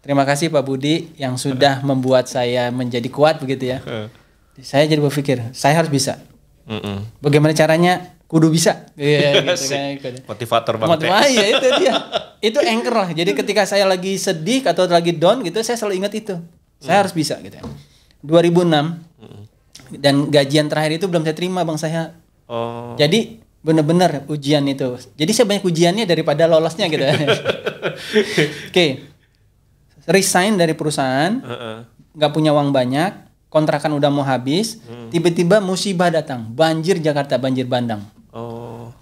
S1: Terima kasih Pak Budi yang sudah membuat saya menjadi kuat begitu ya. Saya jadi berpikir, saya harus bisa. Bagaimana caranya? Kudu bisa. Gitu kan.
S2: Motivator banget.
S1: Iya itu dia. Itu anchor lah. Jadi ketika saya lagi sedih atau lagi down gitu, saya selalu ingat itu. Saya harus bisa gitu. 2006 dan gajian terakhir itu belum saya terima bang saya. Jadi benar-benar ujian itu. Jadi saya banyak ujiannya daripada lolosnya gitu. Oke. Resign dari perusahaan, nggak punya uang banyak, kontrakan udah mau habis, tiba-tiba musibah datang, banjir Jakarta, banjir bandang.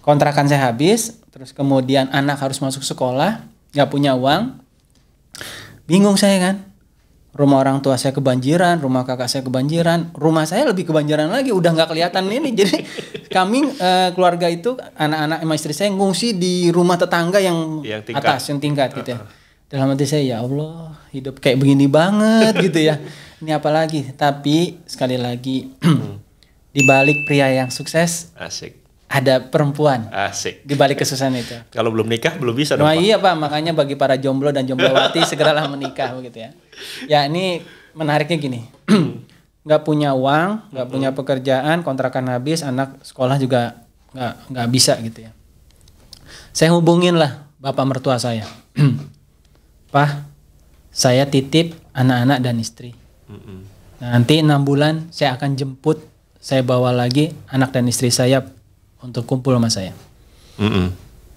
S1: Kontrakan saya habis, terus kemudian anak harus masuk sekolah, nggak punya uang, bingung saya kan. Rumah orang tua saya kebanjiran, rumah kakak saya kebanjiran, rumah saya lebih kebanjiran lagi, udah nggak kelihatan ini. Jadi kami keluarga itu, anak-anak sama istri saya ngungsi di rumah tetangga yang atas, yang tingkat gitu ya. Dalam hati saya, ya Allah, hidup kayak begini banget gitu ya. Ini apalagi, tapi sekali lagi di balik pria yang sukses,
S2: asik,
S1: ada perempuan.
S2: Asik.
S1: Di balik kesusahan itu.
S2: Kalau belum nikah belum bisa dong.
S1: Nah, iya Pak, makanya bagi para jomblo dan jomblowati segeralah menikah begitu ya. Ya ini menariknya gini, nggak punya uang, nggak punya pekerjaan, kontrakan habis, anak sekolah juga nggak bisa gitu ya. Saya hubungin lah bapak mertua saya. Pak, saya titip anak-anak dan istri. Nanti 6 bulan saya akan jemput, saya bawa lagi anak dan istri saya untuk kumpul sama saya.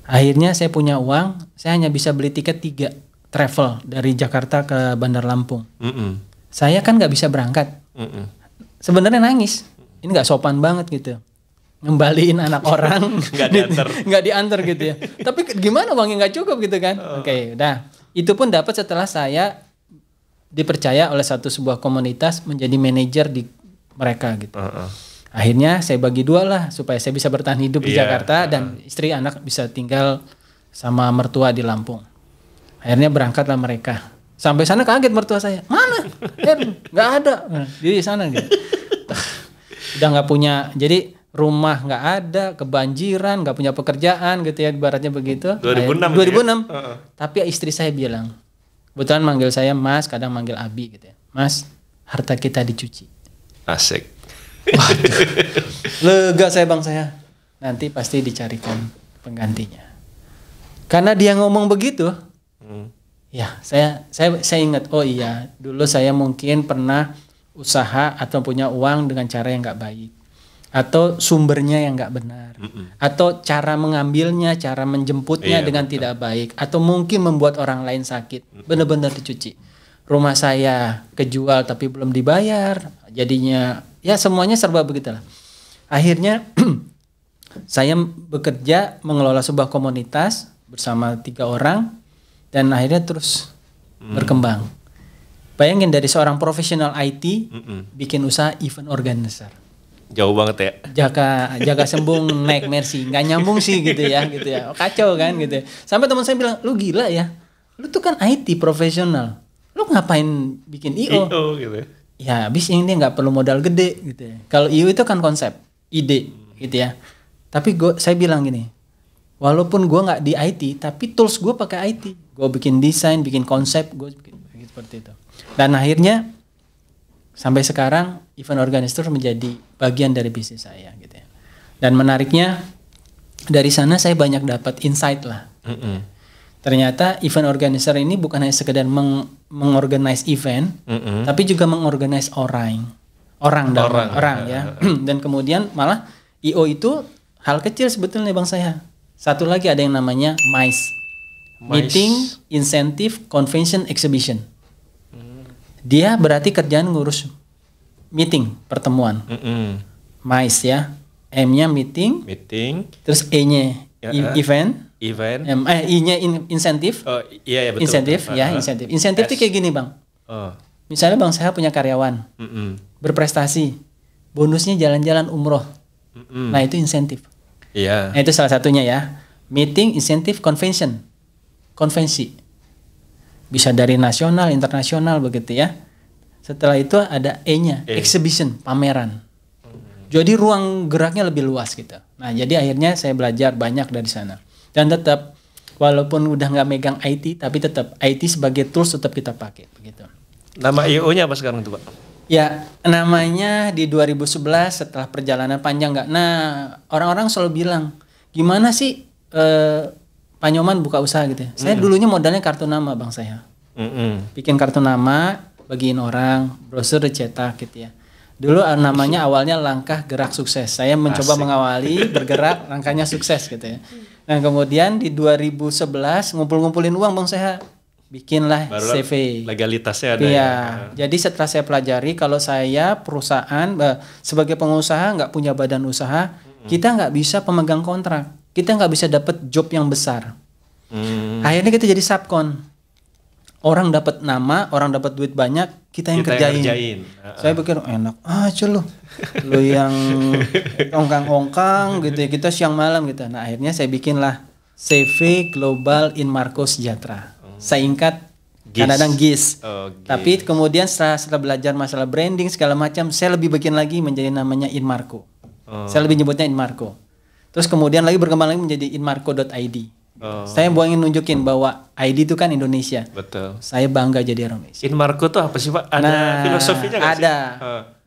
S1: Akhirnya saya punya uang, saya hanya bisa beli tiket 3 travel dari Jakarta ke Bandar Lampung. Saya kan nggak bisa berangkat. Sebenarnya nangis, ini nggak sopan banget gitu. Ngembaliin anak orang nggak diantar gitu ya. Tapi gimana uangnya nggak cukup gitu kan? Oke, udah. Itu pun dapat setelah saya dipercaya oleh sebuah komunitas menjadi manajer di mereka gitu. Akhirnya saya bagi 2 lah supaya saya bisa bertahan hidup di Jakarta dan istri anak bisa tinggal sama mertua di Lampung. Akhirnya berangkatlah mereka. Sampai sana kaget mertua saya. Mana? Nggak ada di sana gitu. Udah nggak punya. Jadi rumah nggak ada, kebanjiran, nggak punya pekerjaan gitu ya, ibaratnya begitu.
S2: 2006.
S1: 2006. Tapi istri saya bilang, kebetulan manggil saya Mas, kadang manggil Abi gitu ya. Mas, harta kita dicuci.
S2: Asik.
S1: Waduh, lega saya bang saya. Nanti pasti dicarikan penggantinya. Karena dia ngomong begitu, ya saya ingat. Oh iya, dulu saya mungkin pernah usaha atau punya uang dengan cara yang nggak baik. Atau sumbernya yang nggak benar, atau cara mengambilnya, cara menjemputnya dengan tidak baik, atau mungkin membuat orang lain sakit, benar-benar dicuci. Rumah saya kejual tapi belum dibayar, jadinya ya semuanya serba begitulah. Akhirnya saya bekerja mengelola sebuah komunitas bersama 3 orang dan akhirnya terus berkembang. Bayangin dari seorang profesional IT bikin usaha event organizer.
S2: Jauh banget ya.
S1: Jaga sembung naik Mercy, nggak nyambung sih gitu ya. Kacau kan gitu. Sampai teman saya bilang, lu gila ya, lu tuh kan IT profesional, lu ngapain bikin IO
S2: gitu.
S1: Ya habis ini nggak perlu modal gede gitu ya. Kalau IO itu kan konsep, ide gitu ya. Tapi saya bilang gini, walaupun gue nggak di IT, tapi tools gue pakai IT. Gue bikin desain, bikin konsep, gue bikin seperti itu. Dan akhirnya sampai sekarang event organizer menjadi bagian dari bisnis saya gitu ya. Dan menariknya dari sana saya banyak dapat insight lah. Ternyata event organizer ini bukan hanya sekedar mengorganize event, tapi juga mengorganize orang ya. Dan kemudian malah IO itu hal kecil sebetulnya bang saya. Satu lagi ada yang namanya MICE, Meeting, Incentive, Convention, Exhibition. Dia berarti kerjaan ngurus meeting, pertemuan. MICE ya. M-nya meeting, terus E-nya event, I-nya insentif.
S2: Oh iya ya betul.
S1: Insentif. Insentif itu kayak gini bang. Misalnya bang saya punya karyawan, berprestasi, bonusnya jalan-jalan umroh. Nah itu insentif. Nah, itu salah satunya ya. Meeting, insentif, konvensi. Bisa dari nasional, internasional begitu ya. Setelah itu ada E-nya, exhibition, pameran. Jadi ruang geraknya lebih luas gitu. Nah jadi akhirnya saya belajar banyak dari sana. Dan tetap walaupun udah nggak megang IT, tapi tetap IT sebagai tools tetap kita pakai begitu.
S2: Nama IO-nya apa sekarang tuh Pak?
S1: Ya namanya di 2011 setelah perjalanan panjang nggak. Nah orang-orang selalu bilang gimana sih Pak Nyoman buka usaha gitu ya. Saya dulunya modalnya kartu nama bang saya. Bikin kartu nama, bagiin orang, brosur dicetak gitu ya. Dulu namanya awalnya langkah gerak sukses. Saya mencoba mengawali bergerak langkahnya sukses gitu ya. Nah kemudian di 2011 ngumpulin uang bang saya bikinlah baru CV.
S2: Legalitasnya ada.
S1: Iya. Jadi setelah saya pelajari kalau saya perusahaan sebagai pengusaha nggak punya badan usaha, kita nggak bisa pemegang kontrak, kita nggak bisa dapat job yang besar. Akhirnya kita jadi subkon. Orang dapat nama, orang dapat duit banyak, kita yang kerjain. Saya pikir enak aja lu yang ongkang-ongkang gitu ya, kita siang malam gitu. Nah akhirnya saya bikinlah CV Global Inmarko Sejahtera. Singkat kadang-kadang GIS. Tapi kemudian setelah belajar masalah branding segala macam, saya lebih bikin lagi menjadi namanya Inmarko. Saya lebih nyebutnya Inmarko. Terus kemudian lagi berkembang lagi menjadi inmarko.id. Saya ingin nunjukin bahwa ID itu kan Indonesia.
S2: Betul.
S1: Saya bangga jadi orang Indonesia.
S2: Inmarko itu apa sih Pak? Ada filosofinya nggak sih?
S1: Ada.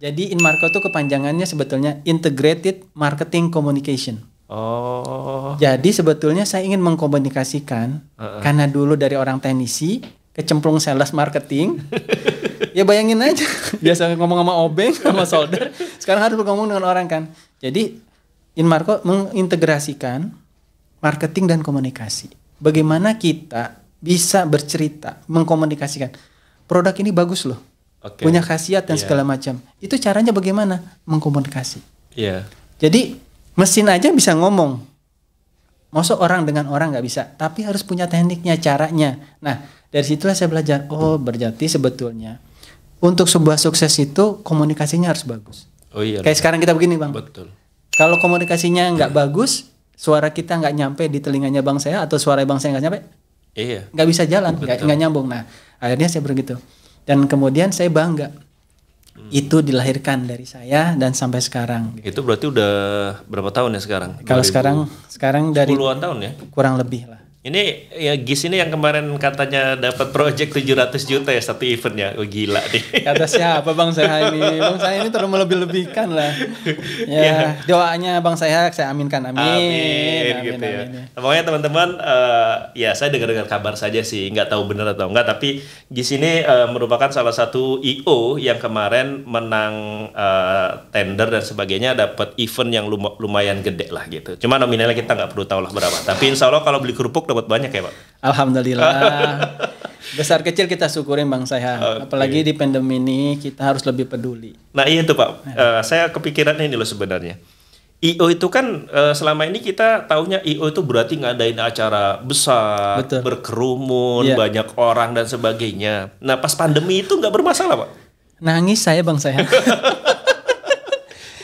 S1: Jadi Inmarko itu kepanjangannya sebetulnya Integrated Marketing Communication. Jadi sebetulnya saya ingin mengkomunikasikan karena dulu dari orang teknisi kecemplung sales marketing. Ya bayangin aja, biasa ngomong sama obeng, sama solder, sekarang harus ngomong dengan orang kan. Jadi Inmarko mengintegrasikan marketing dan komunikasi. Bagaimana kita bisa bercerita, mengkomunikasikan produk ini bagus loh, punya khasiat dan segala macam. Itu caranya bagaimana? Mengkomunikasi. Jadi mesin aja bisa ngomong. Masuk orang dengan orang nggak bisa, tapi harus punya tekniknya, caranya. Nah dari situlah saya belajar. Oh berarti sebetulnya untuk sebuah sukses itu komunikasinya harus bagus. Kayak sekarang kita begini bang.
S2: Betul.
S1: Kalau komunikasinya nggak bagus, suara kita nggak nyampe di telinganya bang saya atau suara bang saya nggak nyampe, nggak bisa jalan, nggak nyambung. Nah akhirnya saya begitu. Dan kemudian saya bangga. Itu dilahirkan dari saya dan sampai sekarang.
S2: Itu berarti udah berapa tahun ya sekarang?
S1: Kalau sekarang dari
S2: 10-an tahun ya?
S1: Kurang lebih lah.
S2: Ini ya GIS ini yang kemarin katanya dapat project 700 juta ya satu eventnya. Oh gila nih.
S1: Kata siapa bang saya ini? Bang saya ini terlalu melebih-lebihkan lah. Ya doanya bang saya aminkan. Amin
S2: gitu ya. Pokoknya teman-teman ya saya dengar kabar saja sih, nggak tahu benar atau enggak, tapi GIS ini merupakan salah satu IO yang kemarin menang tender dan sebagainya, dapat event yang lumayan gede lah gitu. Cuma nominalnya kita nggak perlu tahu lah berapa. Tapi insya Allah kalau beli kerupuk dapat banyak ya Pak.
S1: Alhamdulillah. Besar kecil kita syukurin bang saya. Apalagi di pandemi ini kita harus lebih peduli.
S2: Nah iya itu Pak. Saya kepikiran ini loh sebenarnya. IO itu kan selama ini kita taunya IO itu berarti ngadain acara besar, berkerumun, banyak orang dan sebagainya. Nah pas pandemi itu nggak bermasalah Pak?
S1: Nangis saya bang saya.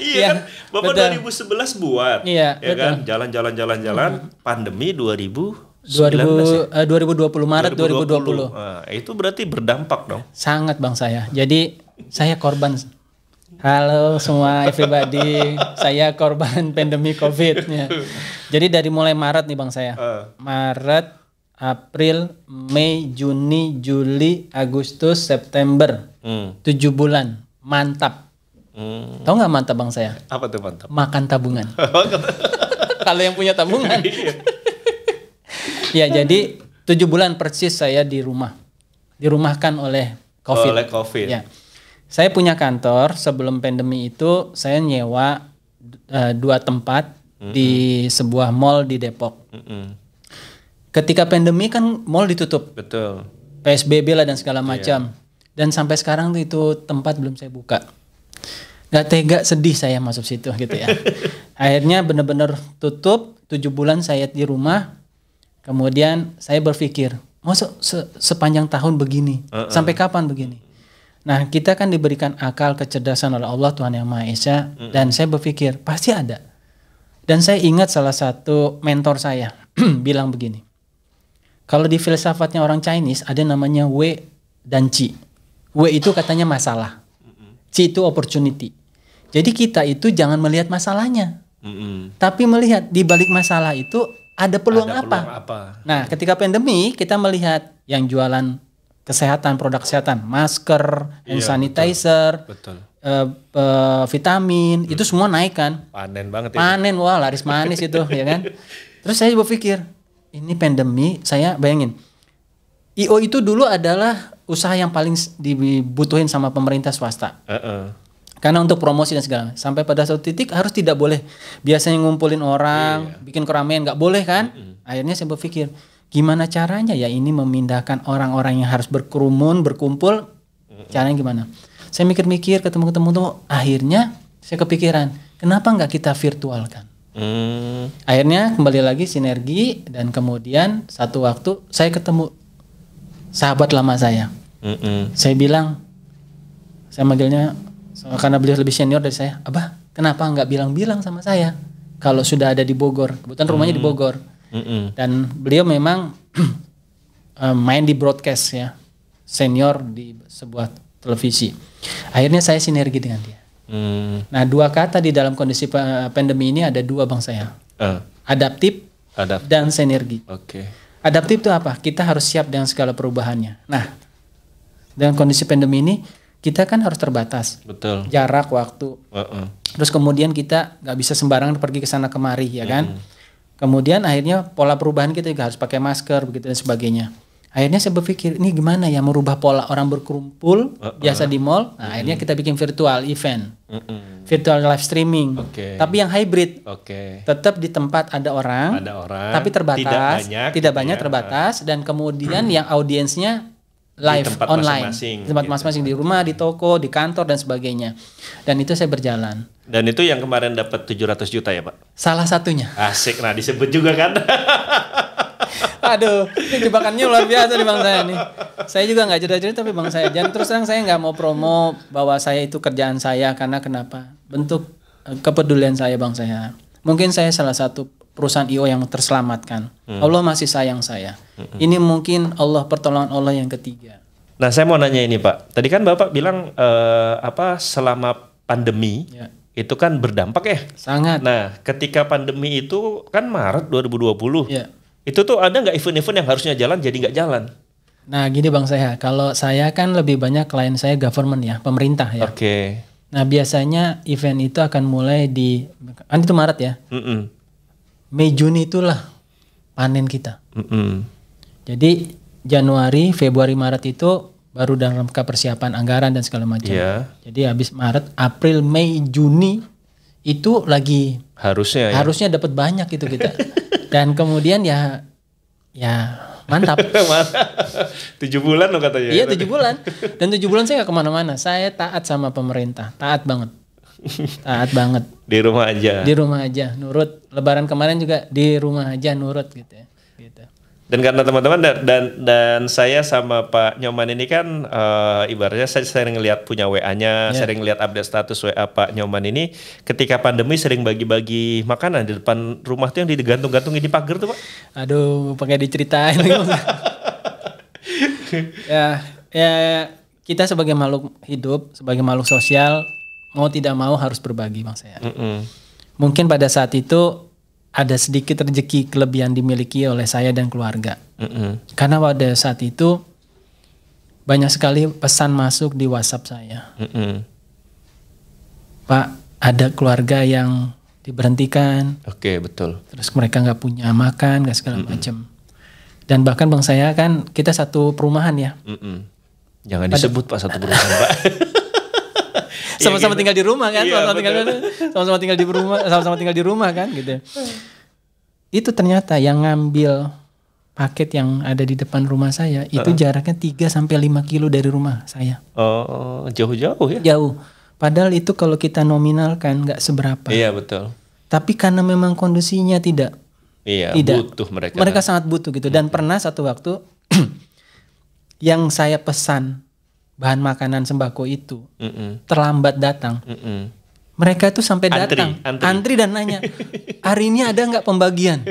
S2: Iya kan, Bapak 2011 buat, ya kan, jalan-jalan, pandemi 2020
S1: Maret 2020.
S2: Nah, itu berarti berdampak dong.
S1: Sangat bang saya. Jadi saya korban. Halo semua everybody, saya korban pandemi COVID. Ya. Jadi dari mulai Maret nih bang saya, Maret, April, Mei, Juni, Juli, Agustus, September, 7 bulan, mantap. Tahu nggak mantap bang saya?
S2: Apa tuh mantap?
S1: Makan tabungan. Kalau yang punya tabungan. Ya jadi 7 bulan persis saya di rumah, dirumahkan oleh COVID. Ya. Saya punya kantor sebelum pandemi itu saya nyewa 2 tempat di sebuah mall di Depok. Ketika pandemi kan mall ditutup.
S2: Betul.
S1: PSBB lah dan segala macam. Dan sampai sekarang itu tempat belum saya buka. Gak tega, sedih saya masuk situ gitu ya. Akhirnya benar-benar tutup 7 bulan saya di rumah. Kemudian saya berpikir, masuk sepanjang tahun begini, sampai kapan begini? Nah, kita kan diberikan akal, kecerdasan oleh Allah Tuhan Yang Maha Esa, dan saya berpikir pasti ada. Dan saya ingat salah satu mentor saya bilang begini. Kalau di filsafatnya orang Chinese ada namanya Wei dan Qi. Wei itu katanya masalah. Qi itu opportunity. Jadi kita itu jangan melihat masalahnya. Tapi melihat di balik masalah itu ada peluang apa. Nah, ketika pandemi kita melihat yang jualan kesehatan, produk kesehatan, masker, hand sanitizer, betul. Vitamin, itu semua naik kan.
S2: Panen banget.
S1: Panen, wah laris manis itu ya kan. Terus saya berpikir, ini pandemi, saya bayangin. IO itu dulu adalah usaha yang paling dibutuhin sama pemerintah swasta. Karena untuk promosi dan segala. Sampai pada suatu titik harus tidak boleh. Biasanya ngumpulin orang, bikin keramaian, nggak boleh kan. Akhirnya saya berpikir, gimana caranya ya ini memindahkan orang-orang yang harus berkerumun, berkumpul, caranya gimana? Saya mikir-mikir, ketemu-ketemu tuh, akhirnya saya kepikiran, kenapa nggak kita virtualkan? Akhirnya kembali lagi sinergi, dan kemudian satu waktu saya ketemu sahabat lama saya. Saya bilang, saya manggilnya karena beliau lebih senior dari saya, Abah, kenapa nggak bilang-bilang sama saya kalau sudah ada di Bogor? Kebetulan rumahnya di Bogor. Dan beliau memang main di broadcast ya, senior di sebuah televisi. Akhirnya saya sinergi dengan dia. Nah, 2 kata di dalam kondisi pandemi ini ada 2 bang saya. Adaptif dan sinergi. Adaptif itu apa? Kita harus siap dengan segala perubahannya. Nah, dengan kondisi pandemi ini kita kan harus terbatas. Betul. Jarak, waktu. Terus kemudian kita nggak bisa sembarangan pergi ke sana kemari ya kan. Kemudian akhirnya pola perubahan kita juga harus pakai masker begitu dan sebagainya. Akhirnya saya berpikir ini gimana ya merubah pola orang berkumpul biasa di mall. Nah, akhirnya kita bikin virtual event, virtual live streaming. Tapi yang hybrid, tetap di tempat ada orang, tapi terbatas, tidak banyak terbatas, dan kemudian yang audiensnya live
S2: tempat
S1: online,
S2: masing-masing,
S1: tempat masing-masing di rumah, di toko, di kantor dan sebagainya. Dan itu saya berjalan.
S2: Dan itu yang kemarin dapat 700 juta ya Pak?
S1: Salah satunya.
S2: Asik, nah disebut juga kan?
S1: Aduh, ini jebakannya luar biasa nih bang saya nih. Saya juga nggak cerita-cerita tapi bang saya. Jangan terus terang saya nggak mau promo bahwa saya itu kerjaan saya, karena kenapa? Bentuk kepedulian saya bang saya. Mungkin saya salah satu perusahaan IO yang terselamatkan. Allah masih sayang saya. Ini mungkin Allah, pertolongan Allah yang ketiga.
S2: Nah, saya mau nanya ini Pak. Tadi kan Bapak bilang selama pandemi itu kan berdampak ya?
S1: Sangat.
S2: Nah, ketika pandemi itu kan Maret 2020. Itu tuh ada nggak event-event yang harusnya jalan jadi nggak jalan?
S1: Nah, gini bang saya. Kalau saya kan lebih banyak klien saya government ya, pemerintah ya. Nah, biasanya event itu akan mulai kan itu Maret ya. Mei Juni itulah panen kita. Jadi Januari, Februari, Maret itu baru dalam persiapan anggaran dan segala macam. Jadi habis Maret, April, Mei, Juni itu lagi harusnya dapat banyak itu kita. Dan kemudian ya mantap.
S2: 7 bulan loh katanya.
S1: Iya 7 bulan. Dan 7 bulan saya gak kemana-mana. Saya taat sama pemerintah, taat banget. Taat banget.
S2: Di rumah aja.
S1: Di rumah aja, nurut. Lebaran kemarin juga di rumah aja nurut gitu ya. Gitu.
S2: Dan karena teman-teman dan saya sama Pak Nyoman ini kan ibaratnya saya sering lihat punya WA-nya, sering lihat update status WA Pak Nyoman ini. Ketika pandemi sering bagi-bagi makanan di depan rumah tuh yang digantung-gantungin di pagar tuh Pak.
S1: Aduh, pakai diceritain lagi. ya kita sebagai makhluk hidup, sebagai makhluk sosial, mau tidak mau harus berbagi bang saya. Mungkin pada saat itu ada sedikit rezeki kelebihan dimiliki oleh saya dan keluarga. Karena pada saat itu banyak sekali pesan masuk di WhatsApp saya. Pak, ada keluarga yang diberhentikan.
S2: Betul.
S1: Terus mereka nggak punya makan, nggak segala macam. Dan bahkan bang saya kan kita satu perumahan ya.
S2: Jangan disebut Pak satu perumahan Pak.
S1: Sama-sama tinggal di rumah kan, sama-sama tinggal di rumah kan gitu. Itu ternyata yang ngambil paket yang ada di depan rumah saya itu jaraknya 3 sampai 5 kilo dari rumah saya.
S2: Oh, jauh-jauh ya?
S1: Jauh. Padahal itu kalau kita nominalkan nggak seberapa.
S2: Iya betul.
S1: Tapi karena memang kondisinya tidak.
S2: Butuh mereka.
S1: Mereka sangat butuh gitu. Dan pernah satu waktu yang saya pesan bahan makanan sembako itu terlambat datang. Mereka itu sampai datang, antri dan nanya, hari ini ada nggak pembagian?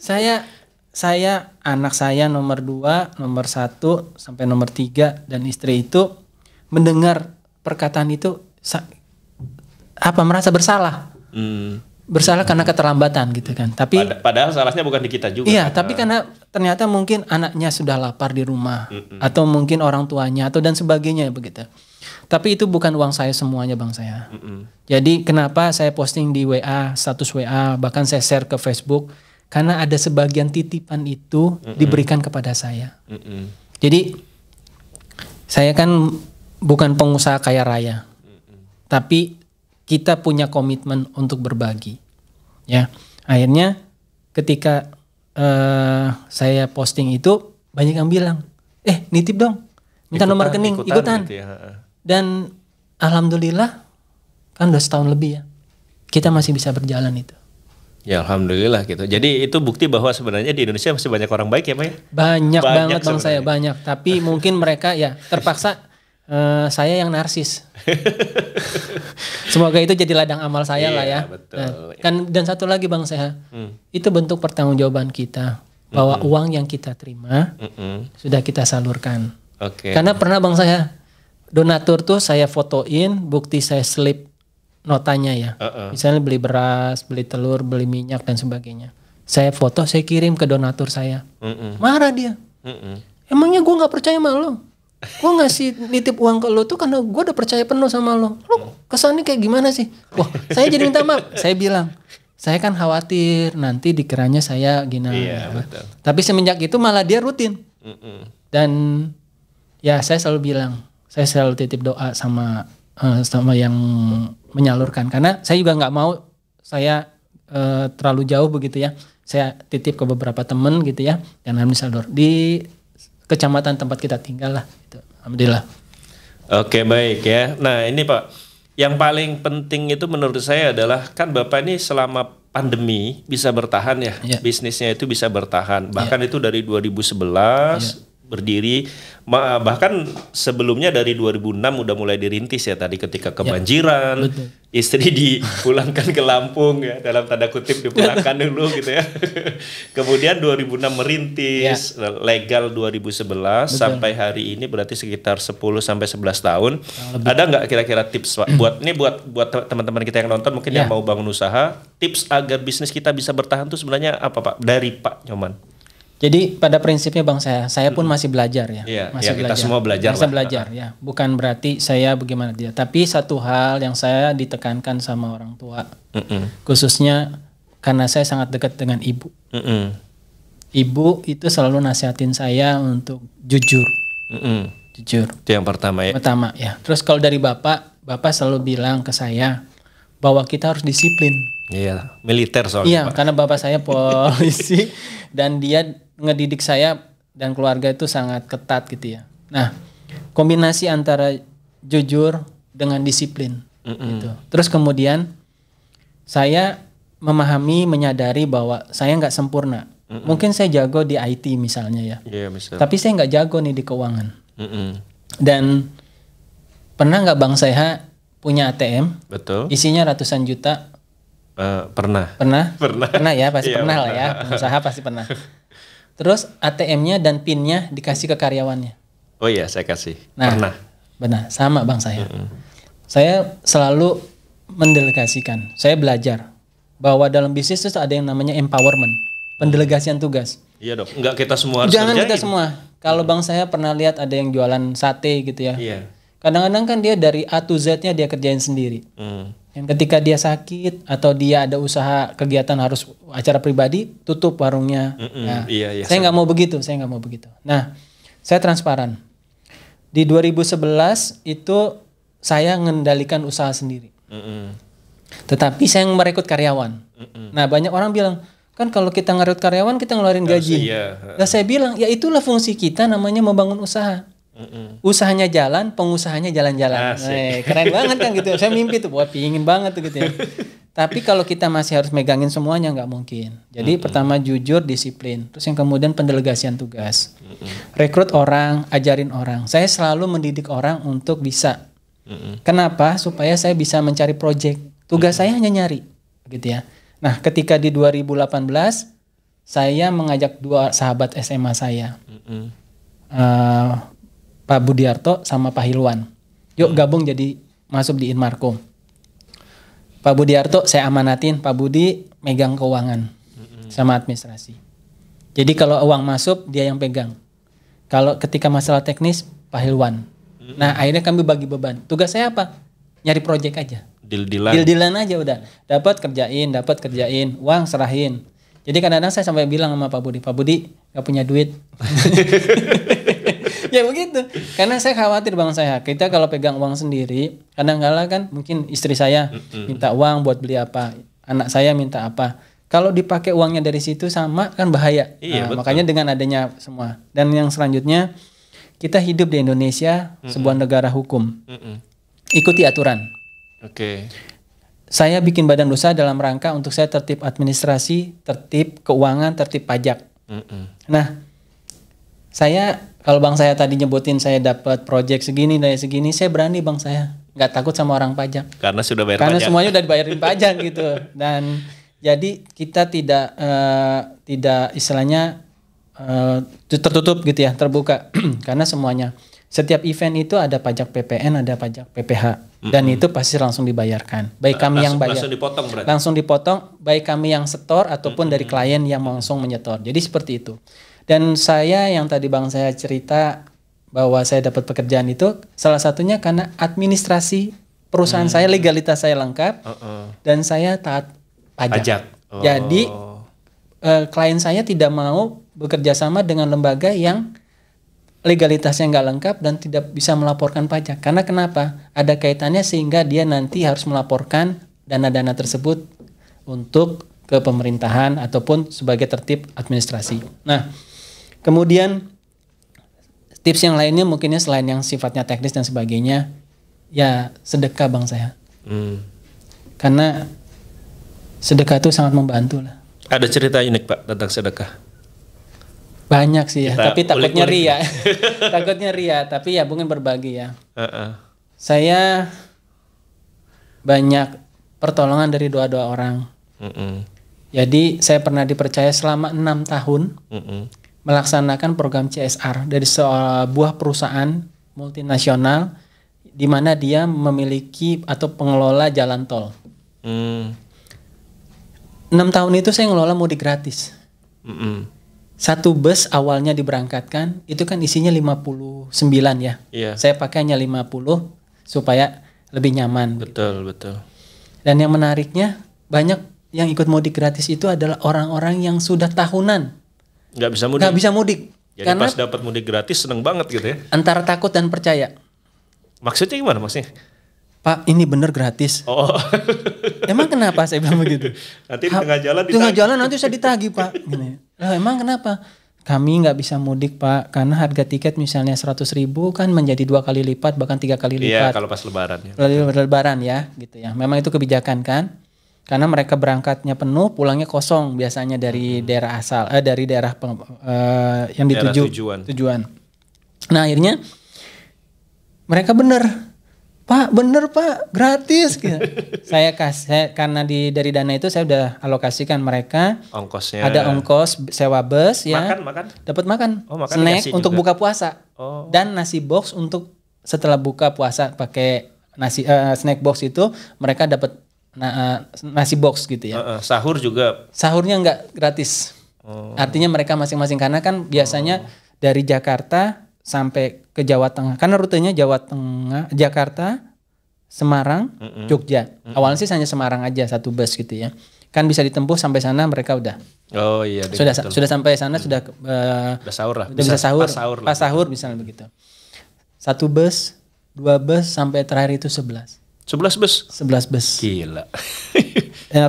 S1: Saya anak saya nomor 2, nomor 1 sampai nomor 3 dan istri itu mendengar perkataan itu merasa bersalah. Bersalah karena keterlambatan gitu kan. Tapi
S2: padahal salahnya bukan di kita juga.
S1: Iya, tapi karena ternyata mungkin anaknya sudah lapar di rumah atau mungkin orang tuanya atau dan sebagainya begitu. Tapi itu bukan uang saya semuanya Bang saya. Jadi kenapa saya posting di WA, status WA, bahkan saya share ke Facebook karena ada sebagian titipan itu diberikan kepada saya. Jadi saya kan bukan pengusaha kaya raya. Tapi kita punya komitmen untuk berbagi, ya. Akhirnya ketika saya posting itu banyak yang bilang, nitip dong, minta nomor rekening, ikutan. Gitu ya. Dan alhamdulillah kan udah setahun lebih ya, kita masih bisa berjalan itu.
S2: Ya alhamdulillah gitu. Jadi itu bukti bahwa sebenarnya di Indonesia masih banyak orang baik ya Pak ya?
S1: Banyak banget Bang saya, banyak. Tapi mungkin mereka ya terpaksa. Saya yang narsis. Semoga itu jadi ladang amal saya lah ya. Betul. Nah, kan dan satu lagi Bang Seha, itu bentuk pertanggungjawaban kita bahwa uang yang kita terima sudah kita salurkan. Karena pernah Bang Seha, donatur tuh saya fotoin, bukti saya slip notanya ya. Misalnya beli beras, beli telur, beli minyak dan sebagainya. Saya foto, saya kirim ke donatur saya. Marah dia. Emangnya gue nggak percaya sama lo? Gue ngasih nitip uang ke lo tuh karena gue udah percaya penuh sama lo. Lo kesannya kayak gimana sih? Wah, saya jadi minta maaf. Saya bilang, saya kan khawatir nanti dikiranya saya gini.
S2: Iya, betul.
S1: Tapi semenjak itu malah dia rutin. Dan ya saya selalu bilang, saya selalu titip doa sama yang menyalurkan. Karena saya juga nggak mau saya terlalu jauh begitu ya. Saya titip ke beberapa temen gitu ya. Dan alhamdulillah di kecamatan tempat kita tinggal lah gitu. Alhamdulillah.
S2: Oke baik ya. Nah ini Pak, yang paling penting itu menurut saya adalah kan Bapak ini selama pandemi bisa bertahan ya, bisnisnya itu bisa bertahan. Bahkan itu dari 2011 berdiri, bahkan sebelumnya dari 2006 udah mulai dirintis ya tadi ketika kebanjiran, istri dipulangkan ke Lampung ya, dalam tanda kutip dipulangkan dulu gitu ya. Kemudian 2006 merintis, legal 2011 sampai hari ini berarti sekitar 10 sampai 11 tahun. Ada nggak kira-kira tips Pak buat teman-teman kita yang nonton mungkin yang mau bangun usaha, tips agar bisnis kita bisa bertahan tuh sebenarnya apa Pak dari Pak Nyoman?
S1: Jadi pada prinsipnya Bang saya pun masih belajar ya.
S2: Masih belajar. Kita semua belajar.
S1: Masih belajar ya. Bukan berarti saya bagaimana dia. Tapi satu hal yang saya ditekankan sama orang tua, khususnya karena saya sangat dekat dengan ibu. Ibu itu selalu nasihatin saya untuk jujur. Jujur.
S2: Itu yang pertama ya.
S1: Pertama ya. Terus kalau dari bapak selalu bilang ke saya bahwa kita harus disiplin.
S2: Iya, militer soalnya.
S1: Iya, karena bapak saya polisi dan dia ngedidik saya dan keluarga itu sangat ketat gitu ya. Nah, kombinasi antara jujur dengan disiplin gitu. Terus kemudian saya memahami, menyadari bahwa saya nggak sempurna. Mungkin saya jago di IT misalnya ya. Tapi saya nggak jago nih di keuangan. Dan pernah nggak Bang Seha punya ATM?
S2: Betul.
S1: Isinya ratusan juta.
S2: Pernah
S1: ya, pasti pernah lah ya. Pengusaha pasti pernah. Terus ATM-nya dan PIN-nya dikasih ke karyawannya.
S2: Oh iya, saya kasih.
S1: Nah,
S2: pernah.
S1: Benar, sama Bang saya. Saya selalu mendelegasikan. Saya belajar bahwa dalam bisnis itu ada yang namanya empowerment, pendelegasian tugas.
S2: Iya dong, enggak kita semua harus
S1: Jangan kita semua. Kalau Bang saya pernah lihat ada yang jualan sate gitu ya.
S2: Iya.
S1: Kadang-kadang kan dia dari A to Z-nya dia kerjain sendiri. Yang ketika dia sakit atau dia ada usaha kegiatan harus acara pribadi, tutup warungnya. Nah, saya nggak mau begitu, Nah, saya transparan. Di 2011 itu saya mengendalikan usaha sendiri. Tetapi saya merekrut karyawan. Nah, banyak orang bilang, kan kalau kita ngerekrut karyawan kita ngeluarin gaji. Nah, saya bilang, ya itulah fungsi kita namanya membangun usaha. Usahanya jalan, pengusahanya jalan-jalan. Keren banget kan gitu. Saya mimpi tuh, wah pingin banget tuh gitu ya. Tapi kalau kita masih harus megangin semuanya nggak mungkin. Jadi pertama jujur, disiplin. Terus yang kemudian pendelegasian tugas. Rekrut orang, ajarin orang. Saya selalu mendidik orang untuk bisa. Kenapa? Supaya saya bisa mencari proyek. Tugas saya hanya nyari, gitu ya. Nah, ketika di 2018 saya mengajak 2 sahabat SMA saya. Pak Budiarto sama Pak Hilwan. Yuk gabung jadi masuk di Inmarko. Pak Budiarto saya amanatin, Pak Budi megang keuangan sama administrasi. Jadi kalau uang masuk dia yang pegang. Kalau ketika masalah teknis Pak Hilwan. Nah akhirnya kami bagi beban. Tugas saya apa? Nyari proyek aja. Deal-dealan aja udah. Dapat kerjain, uang serahin. Jadi kadang-kadang saya sampai bilang sama Pak Budi gak punya duit. Ya begitu. Karena saya khawatir bang saya. Kita kalau pegang uang sendiri, kadang-kala kan mungkin istri saya minta uang buat beli apa, anak saya minta apa. Kalau dipakai uangnya dari situ sama kan bahaya.
S2: Iya,
S1: nah, makanya dengan adanya semua. Dan yang selanjutnya kita hidup di Indonesia, sebuah negara hukum. Ikuti aturan.
S2: Oke.
S1: Saya bikin badan usaha dalam rangka untuk saya tertib administrasi, tertib keuangan, tertib pajak. Nah, kalau bang saya tadi nyebutin saya dapat proyek segini dan segini, saya berani bang saya, nggak takut sama orang pajak.
S2: Karena sudah bayar
S1: Karena
S2: pajak.
S1: semuanya udah dibayarin pajak gitu. Dan jadi kita tidak istilahnya tertutup gitu ya, terbuka. Karena semuanya. Setiap event itu ada pajak PPN, ada pajak PPH. Dan itu pasti langsung dibayarkan. Baik kami yang bayar.
S2: Langsung dipotong berarti?
S1: Langsung dipotong, baik kami yang setor ataupun dari klien yang langsung menyetor. Jadi seperti itu. Dan saya yang tadi bang saya cerita bahwa saya dapat pekerjaan itu salah satunya karena administrasi perusahaan saya, legalitas saya lengkap. Dan saya taat pajak. Jadi klien saya tidak mau bekerja sama dengan lembaga yang legalitasnya nggak lengkap dan tidak bisa melaporkan pajak. Karena kenapa? Ada kaitannya sehingga dia nanti harus melaporkan dana-dana tersebut untuk ke pemerintahan ataupun sebagai tertib administrasi. Nah, kemudian tips yang lainnya mungkinnya selain yang sifatnya teknis dan sebagainya, ya sedekah bang saya. Karena sedekah itu sangat membantu lah. Ada
S2: cerita unik Pak tentang sedekah?
S1: Banyak sih ya, tapi takutnya ria. Takutnya ria, tapi ya mungkin berbagi ya. Saya banyak pertolongan dari doa-doa orang. Jadi saya pernah dipercaya selama 6 tahun melaksanakan program CSR dari sebuah perusahaan multinasional di mana dia memiliki atau pengelola jalan tol. 6 tahun itu saya ngelola mudik gratis. Satu bus awalnya diberangkatkan itu kan isinya 59 ya. Saya pakai hanya 50 supaya lebih nyaman.
S2: Betul.
S1: Dan yang menariknya banyak yang ikut mudik gratis itu adalah orang-orang yang sudah tahunan nggak bisa mudik.
S2: Jadi karena pas dapat mudik gratis seneng banget gitu ya.
S1: Antara takut dan percaya.
S2: Maksudnya gimana maksudnya?
S1: Pak, ini bener gratis. Emang kenapa saya bilang begitu?
S2: Nanti di tengah jalan ditagih.
S1: Tengah jalan nanti saya ditagih Pak. Gini. Emang kenapa? Kami nggak bisa mudik Pak, karena harga tiket misalnya 100.000 kan menjadi 2 kali lipat bahkan 3 kali lipat.
S2: Iya, kalau pas lebaran ya.
S1: Lebaran ya, gitu ya. Memang itu kebijakan kan? Karena mereka berangkatnya penuh, pulangnya kosong biasanya dari daerah asal, dari daerah yang dituju tujuan. Nah akhirnya mereka bener Pak gratis gitu. Saya kasih karena dari dana itu saya udah alokasikan mereka
S2: ongkosnya,
S1: ada ongkos sewa bus ya,
S2: makan
S1: dapat makan, snack untuk buka puasa dan nasi box untuk setelah buka puasa pakai nasi snack box itu mereka dapat nasi box gitu ya. Sahurnya nggak gratis, artinya mereka masing-masing karena kan biasanya dari Jakarta sampai ke Jawa Tengah. Karena rutenya Jawa Tengah, Jakarta, Semarang, Jogja. Awalnya sih hanya Semarang aja satu bus gitu ya. Kan bisa ditempuh sampai sana mereka udah. Sudah sampai sana sudah
S2: sahur lah.
S1: Bisa sahur. Pas sahur misalnya begitu. Satu bus, 2 bus sampai terakhir itu 11.
S2: 11 bus.
S1: Gila.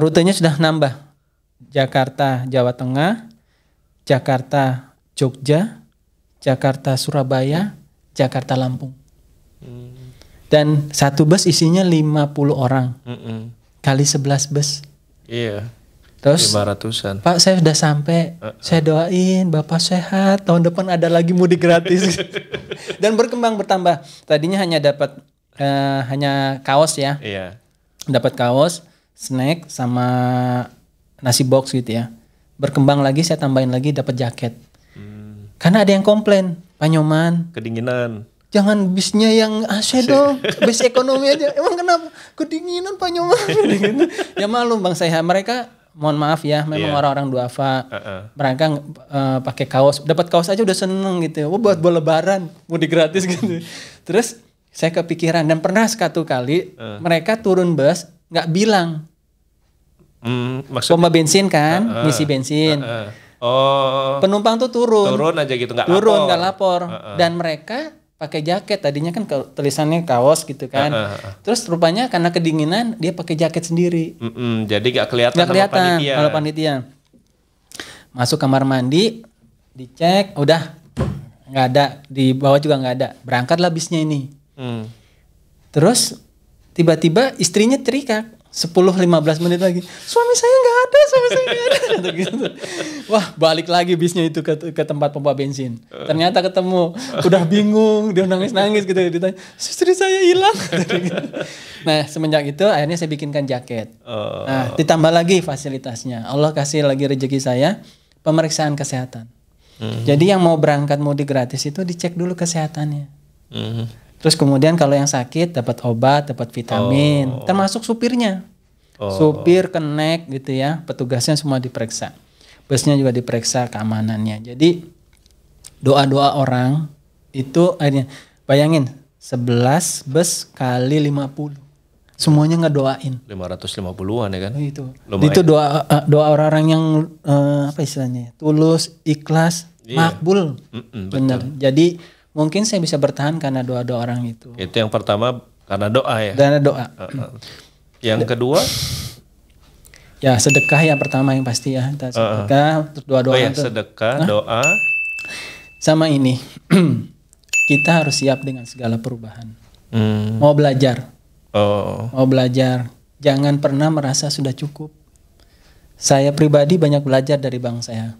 S1: Rutenya sudah nambah. Jakarta, Jawa Tengah, Jakarta, Jogja, Jakarta, Surabaya, Jakarta Lampung. Dan satu bus isinya 50 orang. Kali 11 bus.
S2: Iya.
S1: Terus
S2: 500-an.
S1: Pak, saya sudah sampai. Saya doain Bapak sehat. Tahun depan ada lagi mudik gratis. Dan bertambah. Tadinya hanya dapat hanya kaos ya.
S2: Iya.
S1: Dapat kaos, snack sama nasi box gitu ya. Berkembang lagi, saya tambahin lagi dapat jaket. Karena ada yang komplain, Pak Nyoman,
S2: kedinginan.
S1: jangan bisnya yang AC dong, bis ekonomi aja. Emang kenapa? Kedinginan Pak Nyoman. Ya maklum Bang Seha, mereka mohon maaf ya, memang orang-orang duafa. Mereka pakai kaos, dapat kaos aja udah seneng gitu. Oh, buat lebaran, mudik gratis gitu. Terus saya kepikiran, dan pernah satu kali mereka turun bus nggak bilang. Pompa bensin kan, ngisi bensin. Penumpang tuh turun
S2: aja gitu, nggak
S1: lapor. Dan mereka pakai jaket, tadinya kan tulisannya kaos gitu kan. Terus rupanya karena kedinginan dia pakai jaket sendiri.
S2: Jadi nggak kelihatan
S1: kalau panitia. Masuk kamar mandi, dicek, udah nggak ada, di bawah juga nggak ada. Berangkatlah bisnya ini. Terus tiba-tiba istrinya teriak 10-15 menit lagi, suami saya nggak ada. Gitu. Wah, balik lagi bisnya itu ke tempat pompa bensin. Ternyata ketemu, udah bingung, dia nangis gitu. Ditanya, istri saya hilang. Nah, semenjak itu akhirnya saya bikinkan jaket. Nah, ditambah lagi fasilitasnya. Allah kasih lagi rezeki saya, pemeriksaan kesehatan. Jadi yang mau berangkat mudik gratis itu dicek dulu kesehatannya. Terus kemudian kalau yang sakit dapat obat, dapat vitamin, termasuk supirnya. Supir, kenek gitu ya, petugasnya semua diperiksa. Busnya juga diperiksa keamanannya. Jadi doa-doa orang itu akhirnya bayangin 11 bus kali 50. Semuanya ngedoain.
S2: 550-an ya kan?
S1: Itu doa orang-orang yang apa istilahnya? Tulus, ikhlas, makbul. Benar. Jadi mungkin saya bisa bertahan karena doa-doa orang itu.
S2: Itu yang pertama karena doa ya.
S1: Karena doa.
S2: Yang kedua?
S1: Ya sedekah yang pertama yang pasti ya. Sedekah, terus doa-doa.
S2: Sedekah, doa.
S1: Sama ini, kita harus siap dengan segala perubahan. Mau belajar. Mau belajar. Jangan pernah merasa sudah cukup. Saya pribadi banyak belajar dari Bang Seha.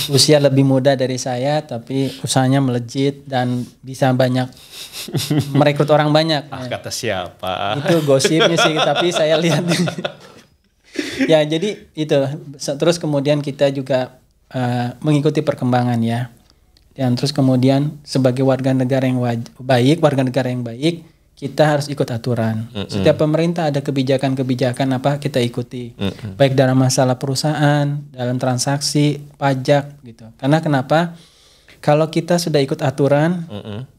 S1: Usia lebih muda dari saya, tapi usahanya melejit dan bisa banyak merekrut orang banyak.
S2: Kata siapa?
S1: Itu gosipnya sih, tapi saya lihat. Ya jadi itu. Terus kemudian kita juga mengikuti perkembangan ya. Dan terus kemudian sebagai warga negara yang baik, kita harus ikut aturan. Setiap pemerintah ada kebijakan-kebijakan apa kita ikuti. Baik dalam masalah perusahaan, dalam transaksi, pajak gitu. Karena kenapa? Kalau kita sudah ikut aturan,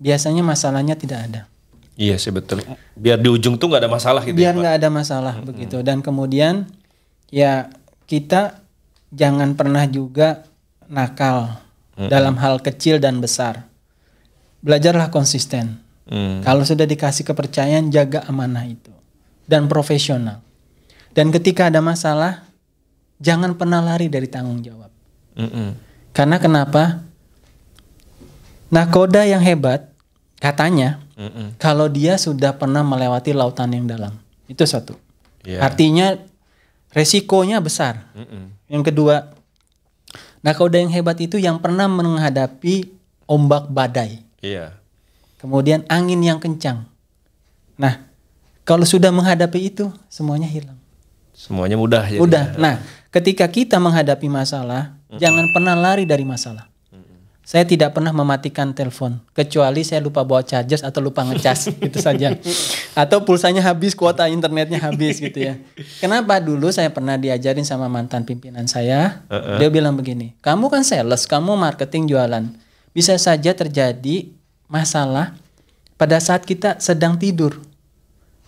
S1: biasanya masalahnya tidak ada.
S2: Iya sih betul. Biar di ujung tuh nggak ada masalah gitu.
S1: Biar nggak ada masalah begitu. Dan kemudian ya kita jangan pernah juga nakal dalam hal kecil dan besar. Belajarlah konsisten. Kalau sudah dikasih kepercayaan, jaga amanah itu. Dan profesional. Dan ketika ada masalah, jangan pernah lari dari tanggung jawab. Karena kenapa? Nakoda yang hebat, katanya, kalau dia sudah pernah melewati lautan yang dalam. Itu satu. Artinya, resikonya besar. Yang kedua, nakoda yang hebat itu yang pernah menghadapi ombak badai. Kemudian angin yang kencang. Nah, kalau sudah menghadapi itu, semuanya hilang.
S2: Semuanya mudah.
S1: Mudah. Nah, ketika kita menghadapi masalah, jangan pernah lari dari masalah. Saya tidak pernah mematikan telepon, kecuali saya lupa bawa charger atau lupa ngecas, itu saja. Atau pulsanya habis, kuota internetnya habis gitu ya. Kenapa? Dulu saya pernah diajarin sama mantan pimpinan saya, dia bilang begini, kamu kan sales, kamu marketing jualan. Bisa saja terjadi masalah pada saat kita sedang tidur.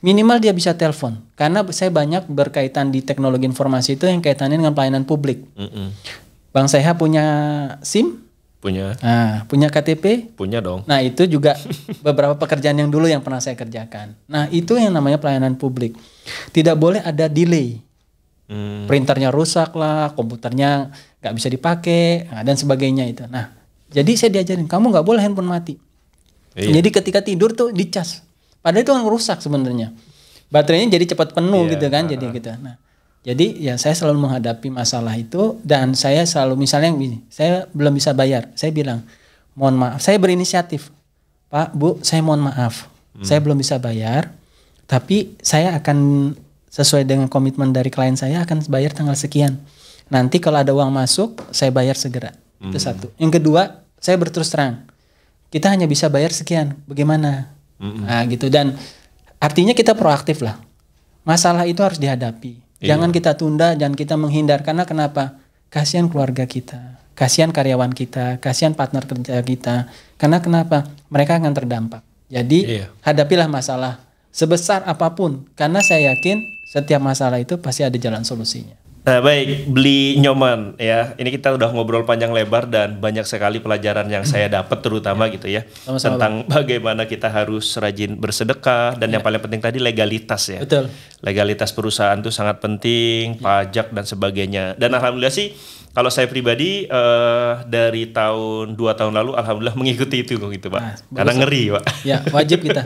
S1: Minimal dia bisa telepon. Karena saya banyak berkaitan di teknologi informasi itu yang kaitannya dengan pelayanan publik. Bang Seha punya SIM?
S2: Punya.
S1: Nah, punya KTP?
S2: Punya dong.
S1: Nah, itu juga beberapa pekerjaan yang dulu yang pernah saya kerjakan. Nah, itu yang namanya pelayanan publik. Tidak boleh ada delay. Printernya rusak lah, komputernya nggak bisa dipakai, dan sebagainya itu. Nah, jadi saya diajarin, kamu nggak boleh handphone mati. Jadi ketika tidur tuh dicas. Padahal itu kan rusak sebenarnya. Baterainya jadi cepat penuh gitu kan, jadi gitu. Nah, jadi ya saya selalu menghadapi masalah itu dan saya selalu misalnya gini, saya belum bisa bayar, saya bilang mohon maaf, saya berinisiatif, Pak, Bu, saya mohon maaf, saya belum bisa bayar, tapi saya akan sesuai dengan komitmen dari klien saya akan bayar tanggal sekian. Nanti kalau ada uang masuk, saya bayar segera. Itu satu. Yang kedua, saya berterus terang, kita hanya bisa bayar sekian, bagaimana? Nah gitu, dan artinya kita proaktif lah. Masalah itu harus dihadapi. Jangan kita tunda, jangan kita menghindar. Karena kenapa? Kasihan keluarga kita, kasihan karyawan kita, kasihan partner kerja kita. Karena kenapa? Mereka akan terdampak. Jadi hadapilah masalah sebesar apapun. Karena saya yakin setiap masalah itu pasti ada jalan solusinya.
S2: Nah baik, Bli Nyoman ya, ini kita udah ngobrol panjang lebar dan banyak sekali pelajaran yang saya dapat terutama gitu ya.
S1: Sama-sama,
S2: tentang bagaimana kita harus rajin bersedekah dan yang paling penting tadi legalitas ya.
S1: Betul.
S2: Legalitas perusahaan itu sangat penting, pajak dan sebagainya. Dan alhamdulillah sih kalau saya pribadi dari 2 tahun lalu alhamdulillah mengikuti itu gitu Pak. Nah, karena ngeri Pak.
S1: Ya wajib kita.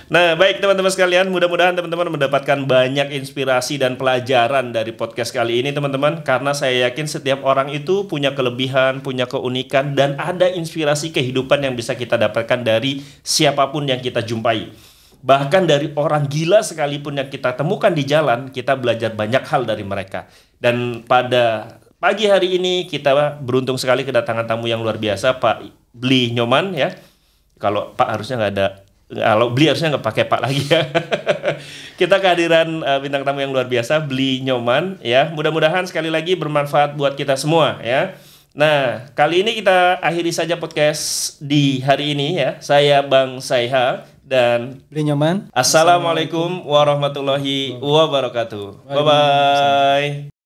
S2: Nah baik teman-teman sekalian, mudah-mudahan teman-teman mendapatkan banyak inspirasi dan pelajaran dari podcast kali ini teman-teman. Karena saya yakin setiap orang itu punya kelebihan, punya keunikan dan ada inspirasi kehidupan yang bisa kita dapatkan dari siapapun yang kita jumpai. Bahkan dari orang gila sekalipun yang kita temukan di jalan, kita belajar banyak hal dari mereka. Dan pada pagi hari ini kita beruntung sekali kedatangan tamu yang luar biasa, Pak Bli Nyoman ya. Kalau Pak harusnya nggak ada, kalau Bli harusnya nggak pakai Pak lagi ya. Kita kehadiran bintang tamu yang luar biasa, Bli Nyoman ya. Mudah-mudahan sekali lagi bermanfaat buat kita semua ya. Nah, kali ini kita akhiri saja podcast di hari ini ya. Saya Bang Saiha dan
S1: Bli Nyoman.
S2: Assalamualaikum warahmatullahi wabarakatuh. Bye-bye.